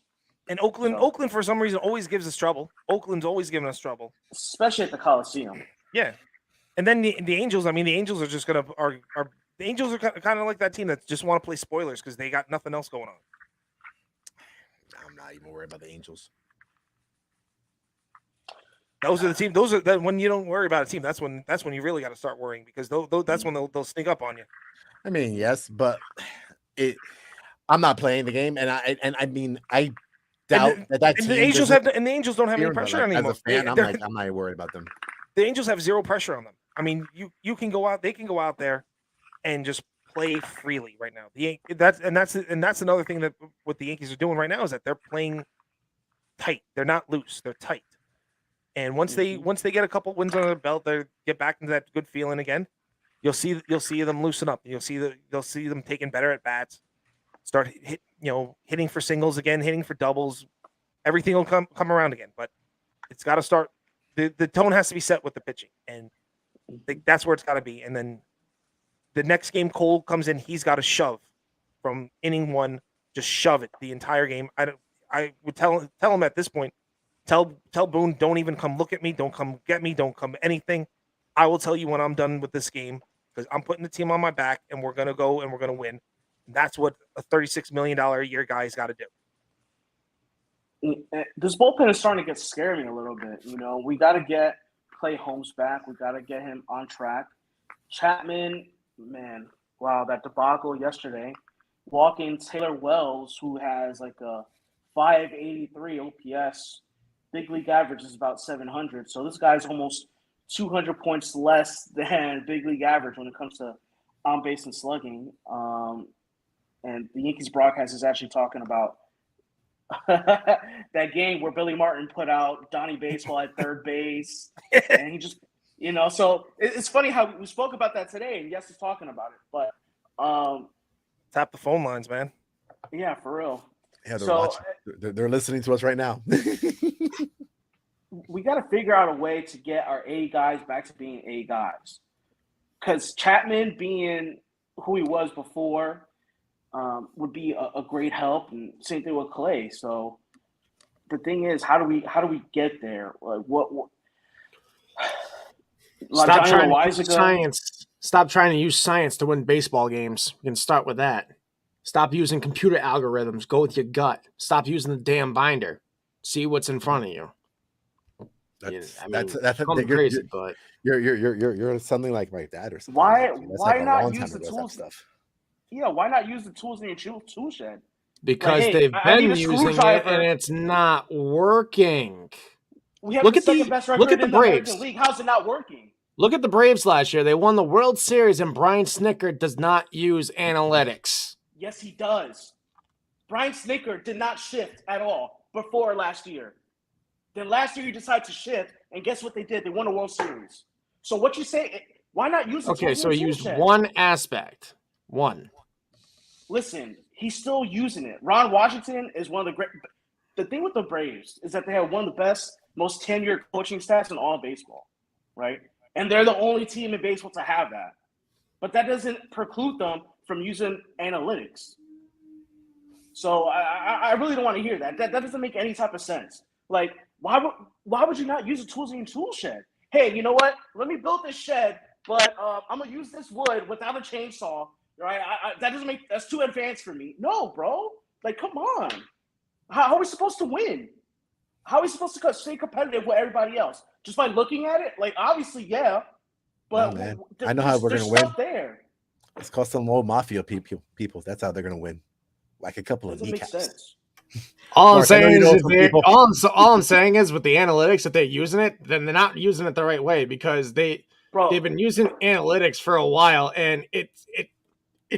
And Oakland, So- Oakland for some reason always gives us trouble. Oakland's always giving us trouble. especially at the Coliseum. Yeah, and then the Angels. I mean, the Angels are just gonna are the Angels are kind of like that team that just want to play spoilers because they got nothing else going on. I'm not even worried about the Angels. Those are the team. Those are that when you don't worry about a team. That's when you really got to start worrying because that's when they'll sneak up on you. I mean, yes, but I'm not playing the game, and I mean, I doubt that And team. the Angels doesn't and the Angels don't have any fear, but, pressure like, anymore. As a fan, I'm They're- not worried about them. the Angels have zero pressure on them. I mean, you can go out. They can go out there and just play freely right now. That's another thing that what the Yankees are doing right now is that they're playing tight. They're not loose. They're tight. And once they get a couple wins under their belt, they get back into that good feeling again. You'll see them loosen up. You'll see them taking better at bats. Start hitting for singles again, hitting for doubles. Everything will come around again. But it's got to start. The tone has to be set with the pitching, and that's where it's got to be. And then the next game, Cole comes in. He's got to shove from inning one, just shove it the entire game. I would tell him at this point. Tell Boone, don't even come look at me. Don't come get me. Don't come anything. I will tell you when I'm done with this game because I'm putting the team on my back and we're gonna go and we're gonna win. And that's what a $36 million a year guy's got to do. This bullpen is starting to get scary a little bit. We got to get Clay Holmes back. We got to get him on track. Chapman, man, wow, that debacle yesterday. Walking Taylor Wells, who has like a 583 OPS. Big league average is about 700. So this guy's almost 200 points less than big league average when it comes to on base and slugging. And the Yankees broadcast is actually talking about that game where Billy Martin put out Donnie Baseball at third base. And he just, so it's funny how we spoke about that today. And yes, he's talking about it. But tap the phone lines, man. Yeah, for real. Yeah, they're watching. They're listening to us right now. We got to figure out a way to get our A guys back to being A guys. Because Chapman being who he was before would be a great help, and same thing with Clay. So the thing is, how do we get there? Like what Stop trying to use science. Stop trying to use science to win baseball games. You can start with that. Stop using computer algorithms. Go with your gut. Stop using the damn binder. See what's in front of you. That's crazy, but you're something like my dad or something. Why not use the tools? Stuff. Yeah, why not use the tools in your tool shed? Because they've been using it and it's not working. We have the second best record in the American League. How's it not working? Look at the Braves last year. They won the World Series, and Brian Snitker does not use analytics. Yes, he does. Brian Snitker did not shift at all before last year. Then last year he decided to shift, and guess what they did? They won a World Series. So what you say? Why not use the Okay, so he used one aspect. One. Listen, he's still using it. Ron Washington is one of the great. The thing with the Braves is that they have one of the best, most tenured coaching staffs in all baseball, right? And they're the only team in baseball to have that. But that doesn't preclude them from using analytics. So I really don't want to hear that. That doesn't make any type of sense. Like, why would you not use the tools in your tool shed? Hey, you know what? Let me build this shed, but I'm gonna use this wood without a chainsaw. Right? That's too advanced for me. No, bro. Like, come on. How are we supposed to win? How are we supposed to stay competitive with everybody else? Just by looking at it? Like, obviously, yeah. But man. I know how we're gonna win. There. Let's call some old mafia people. That's how they're gonna win. Like a couple of kneecaps. All I'm saying is with the analytics, if they're using it, then they're not using it the right way because they've been using analytics for a while, and it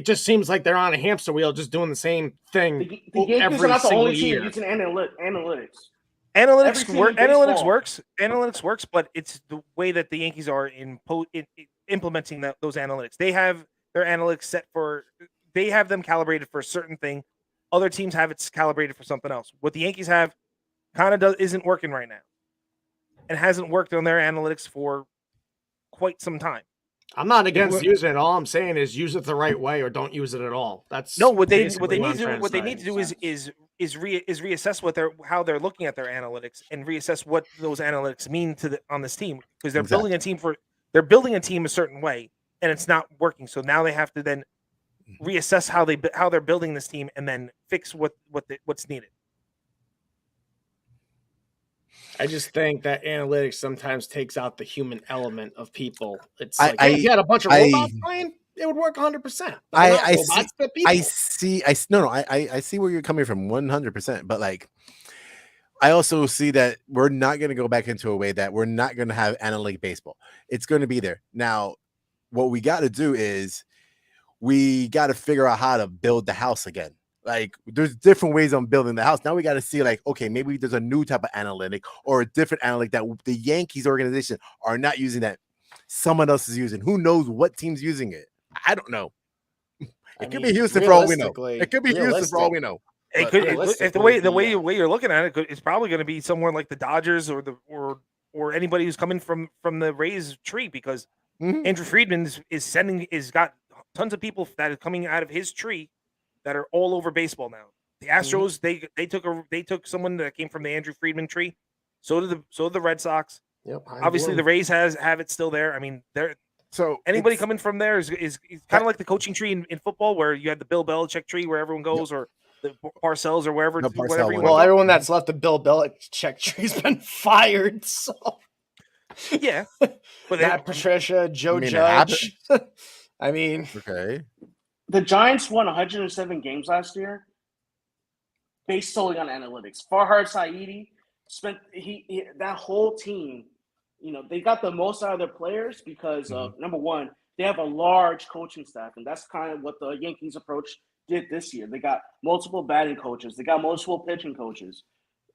just seems like they're on a hamster wheel, just doing the same thing. The Yankees are not the only team using analytics. Analytics works. Analytics works, but it's the way that the Yankees are implementing those analytics. They have their analytics set for. They have them calibrated for a certain thing. Other teams have it calibrated for something else. What the Yankees have isn't working right now, and hasn't worked on their analytics for quite some time. I'm not against using it. All I'm saying is use it the right way or don't use it at all. That's what they need to do is reassess how they're looking at their analytics and reassess what those analytics mean on this team, because they're building a team a certain way and it's not working. So now they have to then reassess how they're building this team and then fix what's needed. I just think that analytics sometimes takes out the human element of people. It's like if you had a bunch of robots playing, it would work 100%. I see where you're coming from 100%, but like I also see that we're not going to go back into a way that we're not going to have analytic baseball. It's going to be there. Now, what we got to do is we got to figure out how to build the house again. Like there's different ways on building the house. Now we got to see like, okay, maybe there's a new type of analytic or a different analytic that the Yankees organization are not using that someone else is using. Who knows what team's using it? I don't know. It could be Houston for all we know. It could be Houston for all we know. It could, if the way you're looking at it, it's probably going to be somewhere like the Dodgers or anybody who's coming from the Rays tree, because Andrew Friedman is got tons of people that are coming out of his tree that are all over baseball now. The Astros, they took someone that came from the Andrew Friedman tree. So did the Red Sox. Yep, obviously the Rays have it still there. I mean, anybody coming from there is kind of like the coaching tree in football, where you had the Bill Belichick tree where everyone goes, or the Parcells or wherever. Well, everyone that's left the Bill Belichick tree's been fired. So yeah, but Matt Patricia, Joe Judge. I mean, okay. The Giants won 107 games last year, based solely on analytics. Farhad Saidi spent that whole team. You know, they got the most out of their players because of number one, they have a large coaching staff, and that's kind of what the Yankees approach did this year. They got multiple batting coaches, they got multiple pitching coaches,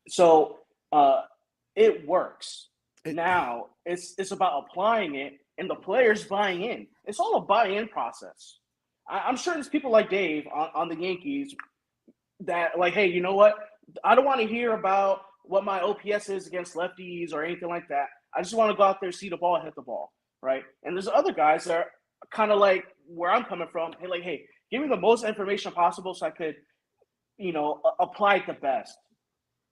so it works. Now it's about applying it and the players buying in. It's all a buy-in process. I'm sure there's people like Dave on the Yankees that like, hey, you know what? I don't want to hear about what my OPS is against lefties or anything like that. I just want to go out there, see the ball, hit the ball, right? And there's other guys that are kind of like where I'm coming from. Hey, give me the most information possible so I could, apply it the best.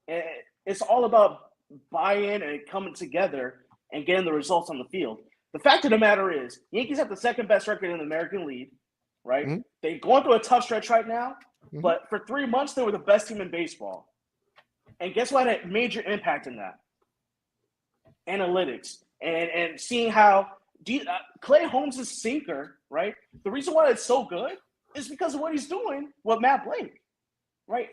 And it's all about buy-in and coming together and getting the results on the field. The fact of the matter is, Yankees have the second best record in the American League. Right? Mm-hmm. They're going through a tough stretch right now, but for 3 months, they were the best team in baseball. And guess what had a major impact in that? Analytics. And seeing how Clay Holmes' sinker, right? The reason why it's so good is because of what he's doing with Matt Blake, right?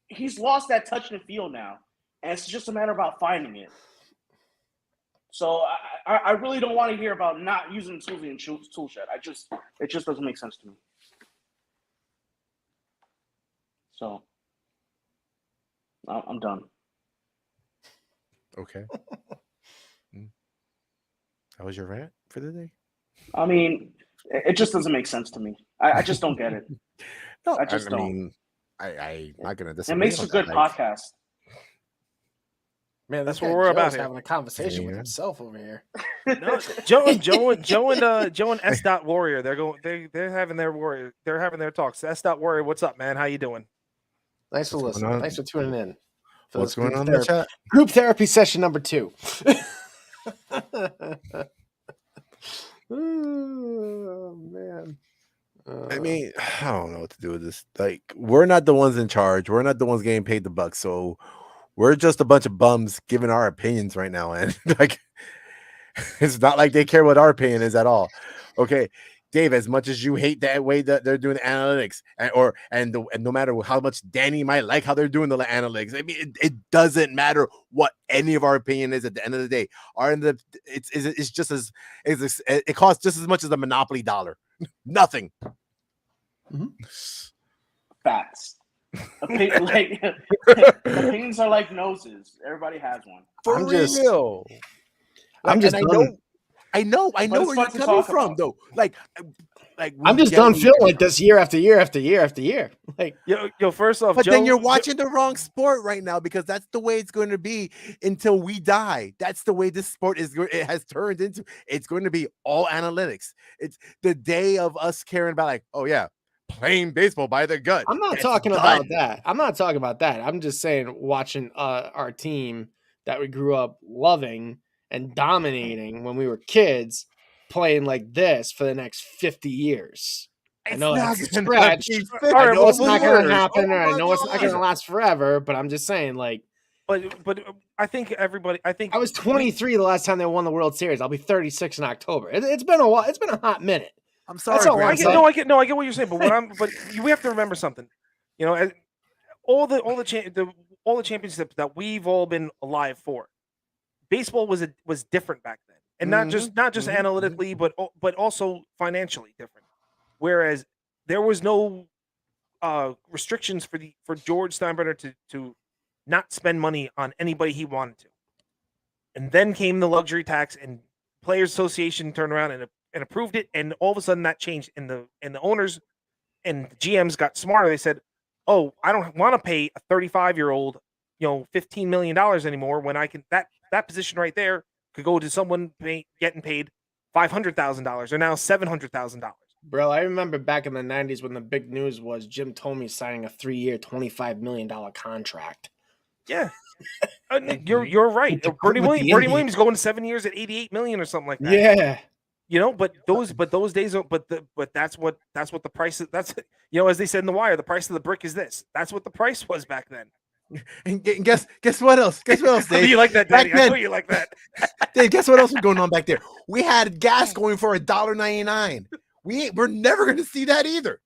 He's lost that touch in the field now, and it's just a matter about finding it. So I really don't want to hear about not using the tools in tool shed. It just doesn't make sense to me. So I'm done. Okay. That was your rant for the day? I mean, it just doesn't make sense to me. I just don't get it. No, I just don't. Mean, I'm not going to disagree. It makes a good podcast. Man, that's what we're about here. Having a conversation with himself over here. No, Joe and S. Warrior. They're having their warrior. They're having their talks. S. Warrior, what's up, man? How you doing? Thanks for listening. Thanks for tuning in. What's going on in the chat? Group therapy session number 2. Oh man. I mean, I don't know what to do with this. Like, we're not the ones in charge. We're not the ones getting paid the buck. So we're just a bunch of bums giving our opinions right now, and like, it's not like they care what our opinion is at all. Okay, Dave, as much as you hate that way that they're doing the analytics, and no matter how much Danny might like how they're doing the analytics, I mean, it doesn't matter what any of our opinion is. At the end of the day, it's just as it costs just as much as a monopoly dollar. Nothing. Facts. Opinions are like noses. Everybody has one. For I'm just- real. I'm just and done. I know But where it's you're fun to coming talk from, about. though. Like I'm just done feeling like this year after year after year after year. Like, Yo, first off, But Joe, then you're watching the wrong sport right now, because that's the way it's going to be until we die. That's the way this sport is. It has turned into. It's going to be all analytics. It's the day of us caring about, like, oh yeah, playing baseball by the gut. I'm not That's talking done. about that. I'm not talking about that. I'm just saying watching our team that we grew up loving and dominating when we were kids playing like this for the next 50 years. I know that's a gonna stretch. be I know well, it's not going to years. happen, Oh or I my know it's not going to God. last forever, but I'm just saying, like, but I think everybody. I think I was 23 the last time they won the World Series. I'll be 36 in October. It's been a while. It's been a hot minute. I'm sorry, That's all Grant. I'm saying. I get what you're saying. But we have to remember something. You know, all the championships that we've all been alive for. Baseball was different back then, and not just analytically, but also financially different. Whereas there was no restrictions for George Steinbrenner to not spend money on anybody he wanted to. And then came the luxury tax, and Players Association turned around and approved it, and all of a sudden that changed, and the owners and the GMs got smarter. They said, "Oh, I don't want to pay a 35-year-old, $15 million anymore, when I can that position right there could go to someone getting paid $500,000 or now $700,000." Bro, I remember back in the 90s when the big news was Jim Thome signing a 3-year, $25 million contract. Yeah. You're right. With the- Bernie with the Williams going 7 years at 88 million or something like that. Yeah. But those days are but that's what the price is. That's as they said in The Wire, the price of the brick is this. That's what the price was back then. And guess what else? Guess what else, Dave? You like that, Daddy? Back I then- know you like that. Dave, guess what else was going on back there? We had gas going for $1.99. We're never going to see that either.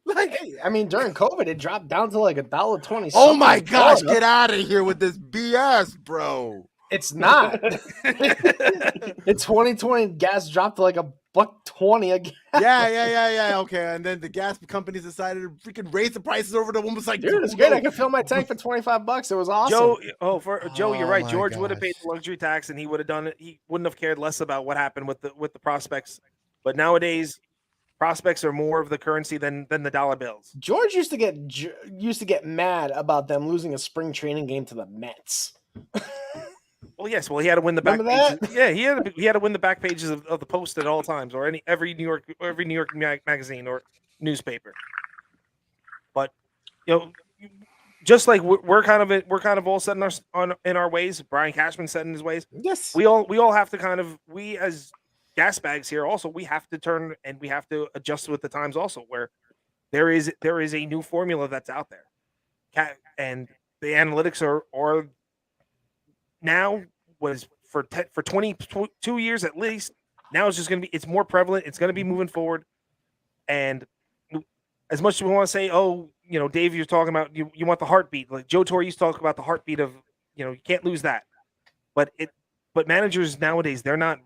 Like, Hey, I mean, during COVID, it dropped down to like $1.20. oh my gosh, Florida. get out of here with this BS, bro. It's not. In 2020, gas dropped to like $1.20 again. Yeah. Okay, and then the gas companies decided to freaking raise the prices over the one. Was like, Dude, it's great. I could fill my tank for $25. It was awesome. Joe, you're right. my George would have paid gosh. the luxury tax, and he would have done it. He wouldn't have cared less about what happened with the prospects. But nowadays, prospects are more of the currency than the dollar bills. George used to get mad about them losing a spring training game to the Mets. Well, yes. Well, he had to win the back Remember pages. Yeah, he had to win the back pages of the Post at all times, or every New York magazine or newspaper. But just like we're kind of all set in our ways. Brian Cashman set in his ways. Yes. We all have to we as gas bags here also, we have to turn and we have to adjust with the times also, where there is a new formula that's out there, and the analytics are now was for 22 years at least. Now it's just going to be, it's more prevalent. It's going to be moving forward. And as much as we want to say, oh, Dave, you're talking about, you want the heartbeat. Like Joe Torre used to talk about the heartbeat of, you can't lose that. But managers nowadays, they're not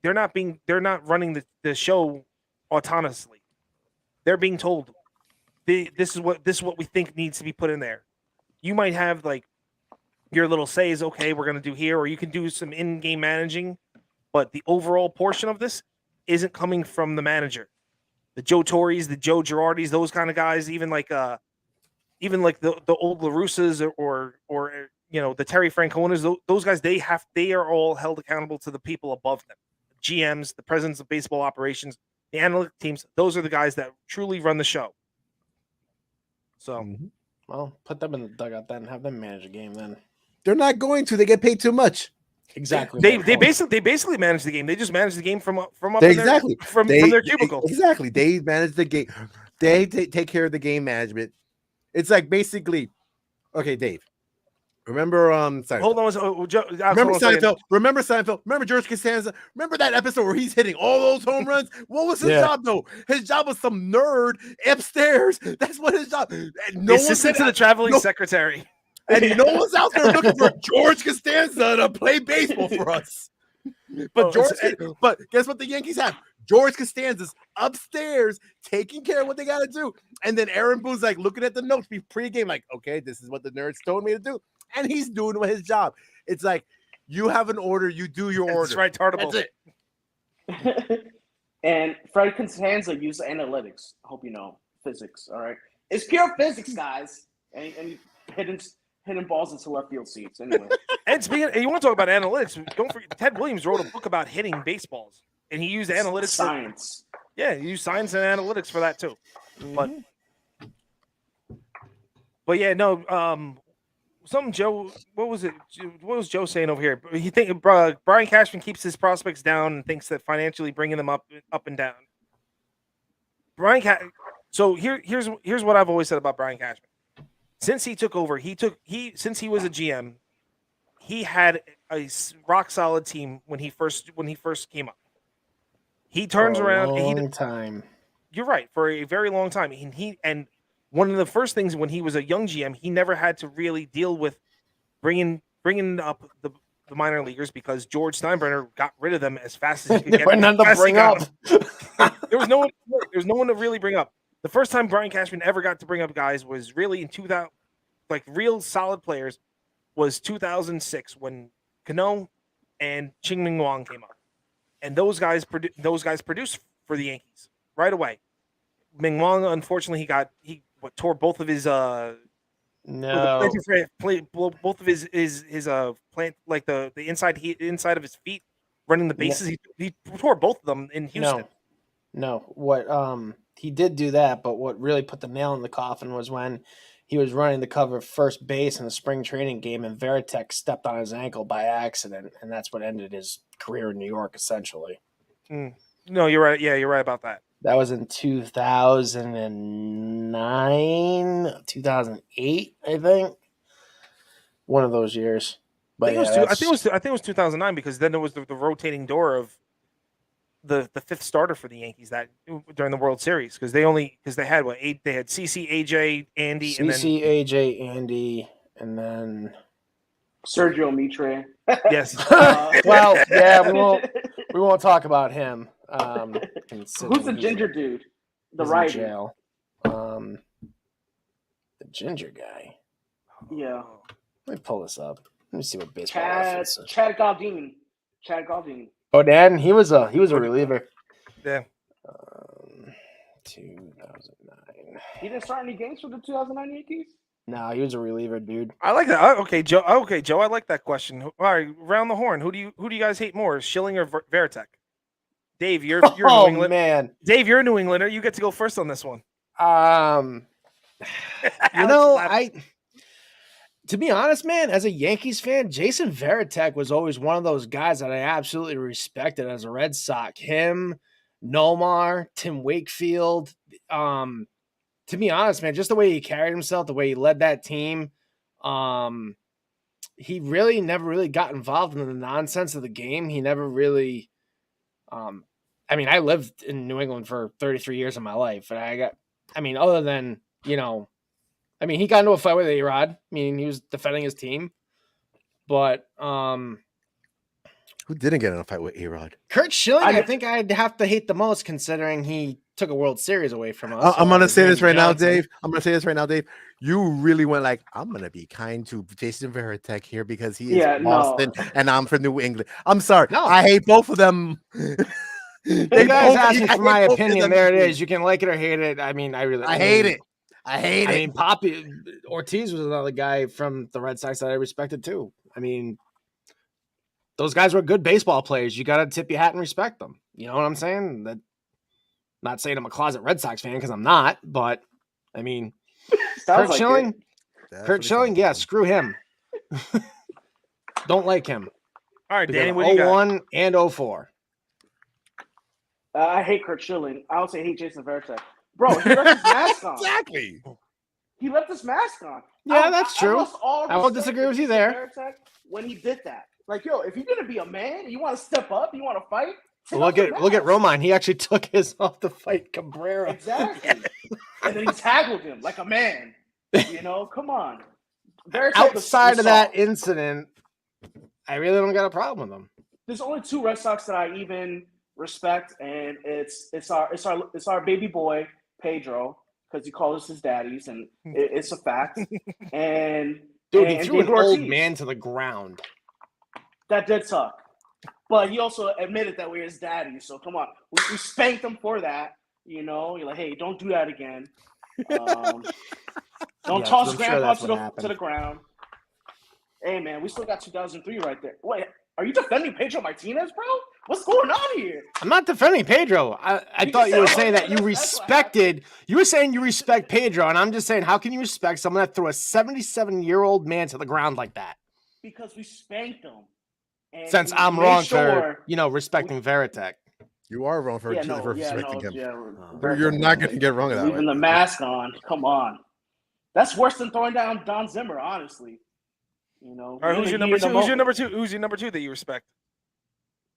running the show autonomously. They're being told, this is what we think needs to be put in there. You might have like your little say is, okay, we're going to do here, or you can do some in-game managing, but the overall portion of this isn't coming from the manager. The Joe Torres, the Joe Girardis, those kind of guys, even like the old LaRussas or the Terry Franconas, those guys, they are all held accountable to the people above them. The GMs, the presidents of baseball operations, the analytic teams, those are the guys that truly run the show. So, Well, put them in the dugout then, have them manage a game then. They're not going to. They get paid too much. Exactly. They basically manage the game. They just manage the game from up Exactly. from their cubicle. Exactly. They manage the game. They take care of the game management. It's like basically, okay, Dave. Remember Seinfeld. Hold on, Remember Seinfeld. Remember Seinfeld. Remember George Costanza. Remember that episode where he's hitting all those home runs. What was his job though? His job was some nerd upstairs. That's what his job. No assistant to the traveling secretary. And no one's out there looking for George Costanza to play baseball for us. But but guess what the Yankees have? George Costanza's upstairs taking care of what they got to do. And then Aaron Boone's like looking at the notes pre-game, like, okay, this is what the nerds told me to do. And he's doing his job. It's like, you have an order, you do your order. That's right, Tartable. That's it. And Fred Costanza used analytics. I hope you know physics. All right, it's pure physics, guys. And hitting balls into left field seats. Anyway, And you want to talk about analytics? Don't forget, Ted Williams wrote a book about hitting baseballs, and he used analytics. Science. He used science and analytics for that too. But yeah, no. Joe. What was it? What was Joe saying over here? He think Brian Cashman keeps his prospects down and thinks that financially bringing them up and down. So here's what I've always said about Brian Cashman. Since he took over, since he was a GM, he had a rock solid team when he first came up. He turns around. Time. You're right, for a very long time. And one of the first things when he was a young GM, he never had to really deal with bringing up the minor leaguers because George Steinbrenner got rid of them as fast as he could get them. None to bring up. There was no one to really bring up. The first time Brian Cashman ever got to bring up guys was really in 2000, like real solid players, was 2006 when Cano and Ching-Ming Wang came up, and those guys produced for the Yankees right away. Ming Wang, unfortunately, he tore both of his both of his plant, like the inside of his feet running the bases. He tore both of them in Houston. No, what he did do that, but what really put the nail in the coffin was when he was running the cover of first base in a spring training game, and Veritek stepped on his ankle by accident, and that's what ended his career in New York, essentially. No, you're right. Yeah, you're right about that. That was in 2009, 2008, I think. One of those years. But I think it was 2009 because then there was the rotating door of the fifth starter for the Yankees that during the World Series because they had they had CC, AJ, Andy, AJ, Andy, and then Sergio Mitre. Yes. Well, yeah, we won't talk about him. Who's the ginger dude? The righty. Jail. The ginger guy. Yeah. Let me pull this up. Let me see what baseball reference is. Chad Galdine. Oh, Dan, he was a reliever. Yeah. 2009. He didn't start any games for the 2009 Yankees? No, he was a reliever, dude. I like that. Okay, Joe. I like that question. All right, round the horn. Who do you guys hate more, Schilling or Veritek? Dave, you're New England. Man. Dave, you're a New Englander. You get to go first on this one. To be honest, man, as a Yankees fan, Jason Veritek was always one of those guys that I absolutely respected as a Red Sox. Him, Nomar, Tim Wakefield. To be honest, man, just the way he carried himself, the way he led that team, he really never really got involved in the nonsense of the game. He never really, I lived in New England for 33 years of my life, and other than, he got into a fight with A-Rod. He was defending his team, but who didn't get in a fight with A-Rod? Curt Schilling, I think I'd have to hate the most, considering he took a World Series away from us. I'm gonna say this right now, Dave. You really went like, I'm gonna be kind to Jason Veritek here because he is Boston and I'm from New England. I'm sorry, I hate both of them. You guys asked me for my opinion. There it is. You can like it or hate it. I hate it. I hate it. Poppy Ortiz was another guy from the Red Sox that I respected too. Those guys were good baseball players. You got to tip your hat and respect them. You know what I'm saying? Not saying I'm a closet Red Sox fan because I'm not, but Curt Schilling, yeah, screw him. Don't like him. All right, Danny, what do you got? 01 and 04. I hate Curt Schilling. I also hate Jason Veritek. Bro, he left his mask on. Exactly. He left his mask on. Yeah, that's true. I won't disagree with you there. When he did that. Like, yo, if you're going to be a man, you want to step up, you want to fight, look at Roman. He actually took his off to fight Cabrera. Exactly. And then he tackled him like a man. Come on. Outside of that incident, I really don't got a problem with him. There's only two Red Sox that I even respect, and it's our baby boy Pedro, because he calls us his daddies, and it's a fact. And Dude, he and threw an David old Ortiz. man to the ground. That did suck. But he also admitted that we're his daddy. So come on. We spanked him for that. You're like, hey, don't do that again. Don't toss I'm grandpa sure to the ground. Hey, man, we still got 2003 right there. Wait, are you defending Pedro Martinez, bro? What's going on here? I'm not defending Pedro. I thought you were saying that you respected. You were saying you respect Pedro, and I'm just saying, how can you respect someone that threw a 77-year-old man to the ground like that? Because we spanked him. And since I'm wrong for respecting Veritek. You are wrong for respecting him. Yeah, you're not going to get wrong about leaving the mask on. Come on, that's worse than throwing down Don Zimmer, honestly. All right, who's your number two? Who's your number two? Who's your number two that you respect?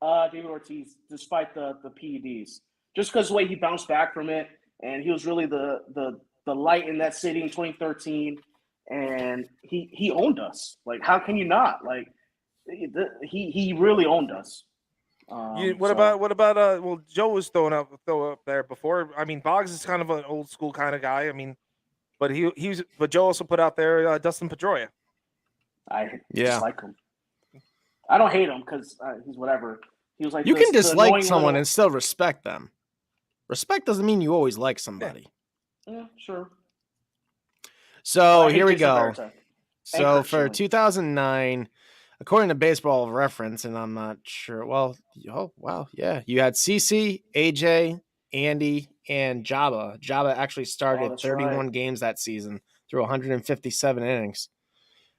David Ortiz, despite the PEDs, just because the way he bounced back from it, and he was really the light in that city in 2013, and he owned us. Like, how can you not? Like, he really owned us. What about well, Joe was thrown up there before. I mean, Boggs is kind of an old school kind of guy. I mean, but but Joe also put out there Dustin Pedroia. I dislike him. I don't hate him because he's whatever. He was like, you can dislike someone and still respect them. Respect doesn't mean you always like somebody. Yeah, sure. So here we go. So for 2009, according to Baseball Reference, and I'm not sure. Well, oh wow, yeah, you had CC, AJ, Andy, and Jabba. Jabba actually started 31 games that season through 157 innings.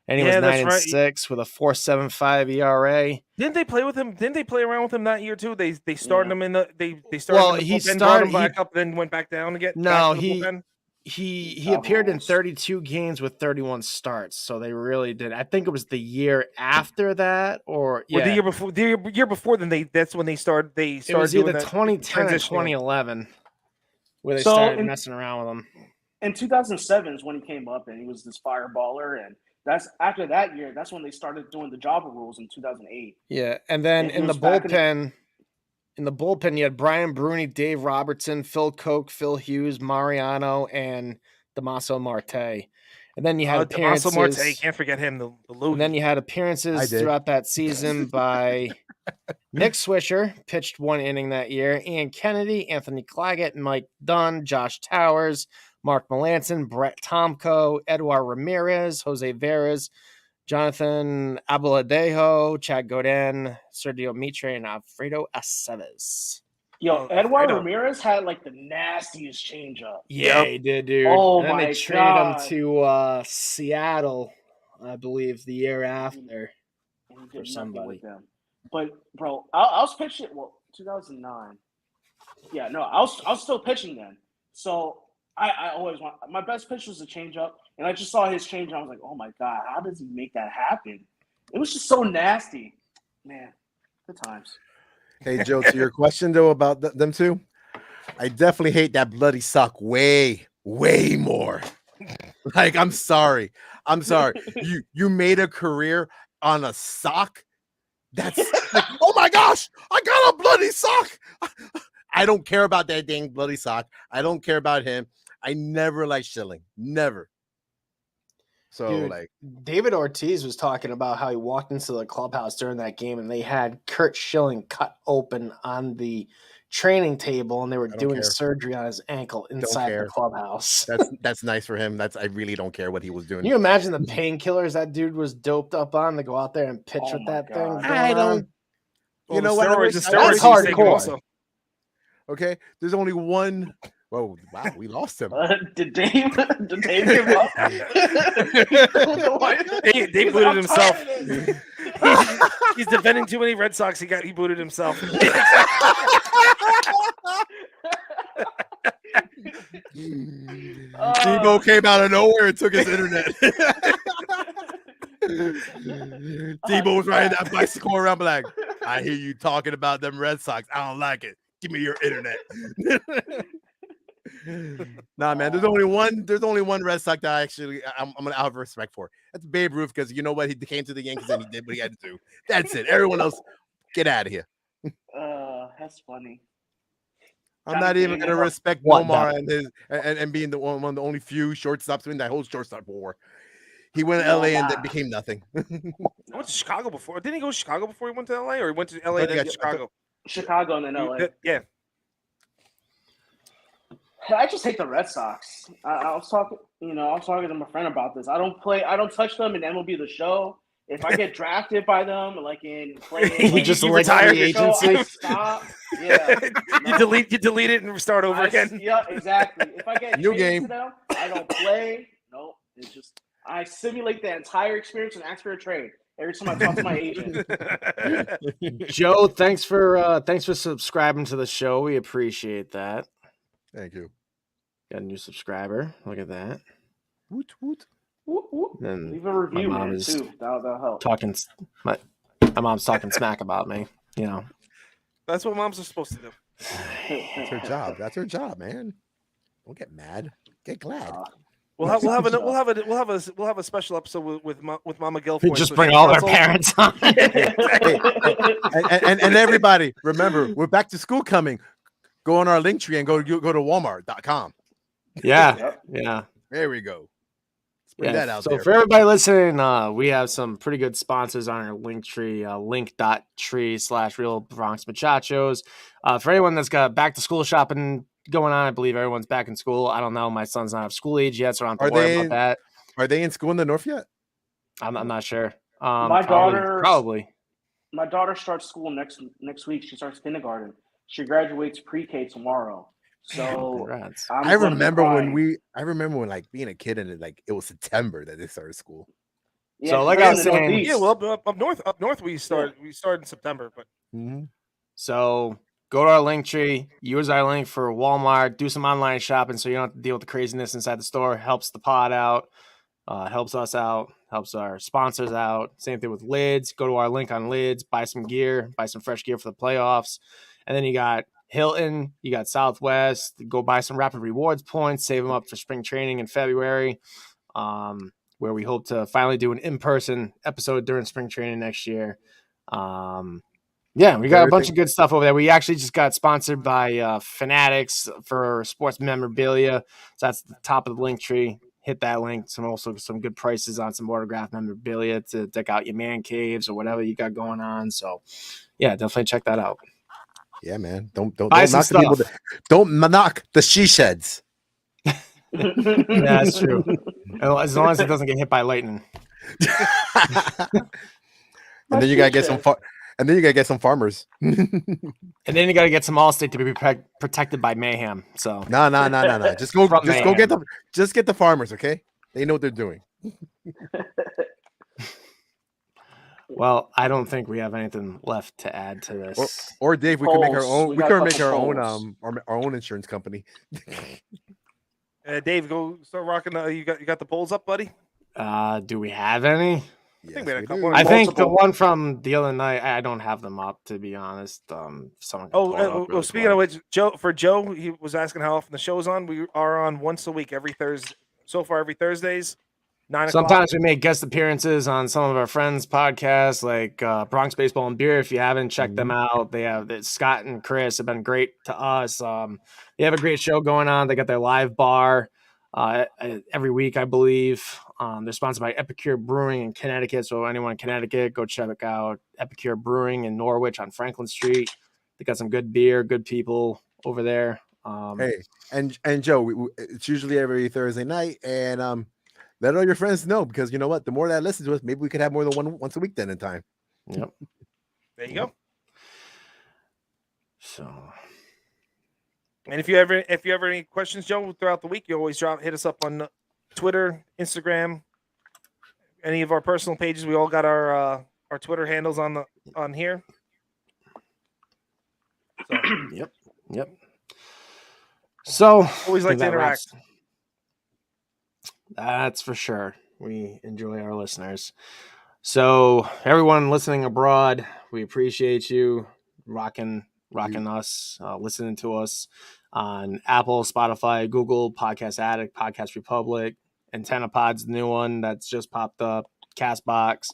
And he was 9-6 with a 4.75 ERA. Didn't they play with him? Didn't they play around with him that year too? They started him in the they started. Well, him in the he bullpen, started brought him back up, then went back down again. No, he appeared in 32 games with 31 starts. So they really did. I think it was the year after that, or the year before. The year before, then that's when they started. They started. It was either 2010 or 2011 where they started messing around with him. In 2007 is when he came up, and he was this fireballer, and that's after that year. That's when they started doing the Java rules in 2008. Yeah, and then in the bullpen, you had Brian Bruni, Dave Robertson, Phil Koch, Phil Hughes, Mariano, and Damaso Marte. And then you had appearances. Damaso Marte, can't forget him. The Louis. And then you had appearances throughout that season by Nick Swisher, pitched 1 inning that year. Ian Kennedy, Anthony Claggett, Mike Dunn, Josh Towers, Mark Melanson, Brett Tomko, Eduardo Ramirez, Jose Veras, Jonathan Abuladejo, Chad Godin, Sergio Mitre, and Alfredo Aceves. Yo, Eduardo Ramirez had like the nastiest changeup. Yeah, he did, dude. Oh, and then my they traded him to Seattle, I believe, the year after for somebody. With them. But, bro, I was pitching, 2009. Yeah, no, I was still pitching then. So I always want my best pitch was a changeup, and I just saw his change. I was like, oh my god, how does he make that happen? It was just so nasty, man. Good times. Hey Joe, to your question though about them two, I definitely hate that bloody sock way more. Like, I'm sorry. You made a career on a sock. That's like, oh my gosh, I got a bloody sock. I don't care about that dang bloody sock. I don't care about him. I never liked Schilling. Never. So, dude, David Ortiz was talking about how he walked into the clubhouse during that game and they had Kurt Schilling cut open on the training table and they were doing surgery on his ankle inside the clubhouse. That's nice for him. I really don't care what he was doing. Can you imagine the painkillers that dude was doped up on to go out there and pitch with that thing? I don't. You know what? That's hardcore. Also. Okay, there's only one. Whoa! Wow, we lost him. Did Dave give up? Dave booted himself. He's defending too many Red Sox. He booted himself. Debo came out of nowhere and took his internet. Debo was riding that bicycle around, like, I hear you talking about them Red Sox. I don't like it. Give me your internet. Nah, man. There's only one Red Sox that I'm gonna have respect for. That's Babe Ruth, because you know what, he came to the Yankees and he did what he had to do. That's it. Everyone else, get out of here. That's funny. I'm not even gonna respect What, Nomar Dad? and his and being the one of the only few shortstops in that whole shortstop war. He went to LA and then became nothing. I went to Chicago before. Didn't he go to Chicago before he went to LA, or he went to LA thought then he to got- Chicago? Chicago and then LA. Yeah. I just hate the Red Sox. I was talking, I was talking to my friend about this. I don't touch them in MLB The Show. If I get drafted by them, like in playing, You just you like retire. free show, I agency. stop. Yeah, You delete it and start over again. Yeah, exactly. If I get New traded game. to them, I don't play. No, it's just I simulate the entire experience and ask for a trade every time I talk to my agent. Joe, thanks for subscribing to the show. We appreciate that. Thank you. Got a new subscriber. Look at that. Woot woot. Whoop, whoop. Then Leave a review, mom man, is too. That'll help. talking. My mom's talking smack about me. That's what moms are supposed to do. That's her job. That's her job, man. Don't get mad. Get glad. We'll have a special episode with Mama Guilfoyle. Just bring all our Russell. parents on. And everybody, remember, we're back to school coming. Go on our link tree and go to Walmart.com. Yeah. There we go. Let's bring that out so there. for everybody listening, we have some pretty good sponsors on our link tree, link.tree/Real Bronx Muchachos. For anyone that's got back to school shopping going on, I believe everyone's back in school. I don't know. My son's not of school age yet, so I don't have to worry about that. Are they in school in the north yet? I'm not sure. My probably. My daughter starts school next week. She starts kindergarten. She graduates pre-K tomorrow. So Congrats. I remember when like being a kid and it was September that they started school. Yeah, so like I was saying, Northeast. Yeah, well, up north we start in September, but So go to our link tree, use our link for Walmart, do some online shopping so you don't have to deal with the craziness inside the store. Helps the pod out, helps us out, helps our sponsors out. Same thing with lids. Go to our link on lids, buy some gear, buy some fresh gear for the playoffs. And then you got Hilton, you got Southwest. Go buy some Rapid Rewards points, save them up for spring training in February, where we hope to finally do an in-person episode during spring training next year. We got a bunch of good stuff over there. We actually just got sponsored by Fanatics for sports memorabilia. So that's the top of the link tree. Hit that link. Some good prices on some autographed memorabilia to deck out your man caves or whatever you got going on. So yeah, definitely check that out. Yeah, man. Don't Buy knock some the people. stuff. Don't knock the she sheds. Yeah, that's true. As long as it doesn't get hit by lightning. And then you gotta get some farmers. And then you got to get some Allstate to be protected by mayhem. So No. Just get the farmers, okay? They know what they're doing. Well, I don't think we have anything left to add to this. Or Dave, we can make our Polls. own. We We got can a make our couple own our own insurance company. Dave, go start rocking. You got the polls up, buddy. Do we have any? think we had a we couple. do. I think the Multiple. one from the other night, I don't have them up, to be honest. Someone can pull it up really Speaking of quick. which, Joe, he was asking how often the show's on. We are on once a week, every Thursday. So far, every Thursdays, 9 o'clock. Sometimes we make guest appearances on some of our friends' podcasts, like Bronx Baseball and Beer. If you haven't checked them out, they have Scott and Chris have been great to us. They have a great show going on. They got their live bar every week, I believe. They're sponsored by Epicure Brewing in Connecticut. So anyone in Connecticut, go check out Epicure Brewing in Norwich on Franklin Street. They got some good beer, good people over there. Hey, and Joe, it's usually every Thursday night, and let all your friends know, because you know what? The more that listen to us, maybe we could have more than once a week then in time. Yep. There you go. So, and if you ever any questions, Joe, throughout the week, you always hit us up on Twitter, Instagram, any of our personal pages. We all got our Twitter handles on here. So, yep. So always like to interact. That's for sure. We enjoy our listeners. So everyone listening abroad, we appreciate you rocking us, listening to us on Apple, Spotify, Google, Podcast Addict, Podcast Republic, Antenna Pod's the new one that's just popped up, Castbox.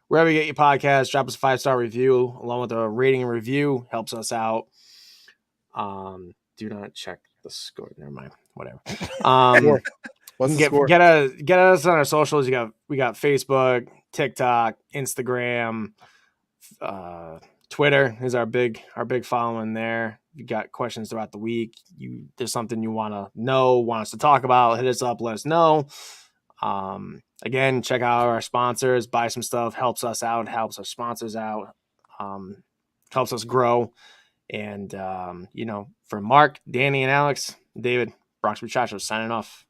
wherever you get your podcast, drop us a 5-star review along with a rating and review. Helps us out. Do not check the score. Never mind. Whatever. Score. What's the score? Get us on our socials. We got Facebook, TikTok, Instagram, Twitter is our big following there. If you got questions throughout the week, there's something you want us to talk about, hit us up, let us know. Again, check out our sponsors, buy some stuff, helps us out, helps our sponsors out, helps us grow. And for Mark, Danny, and Alex, David, Bronx Muchachos signing off.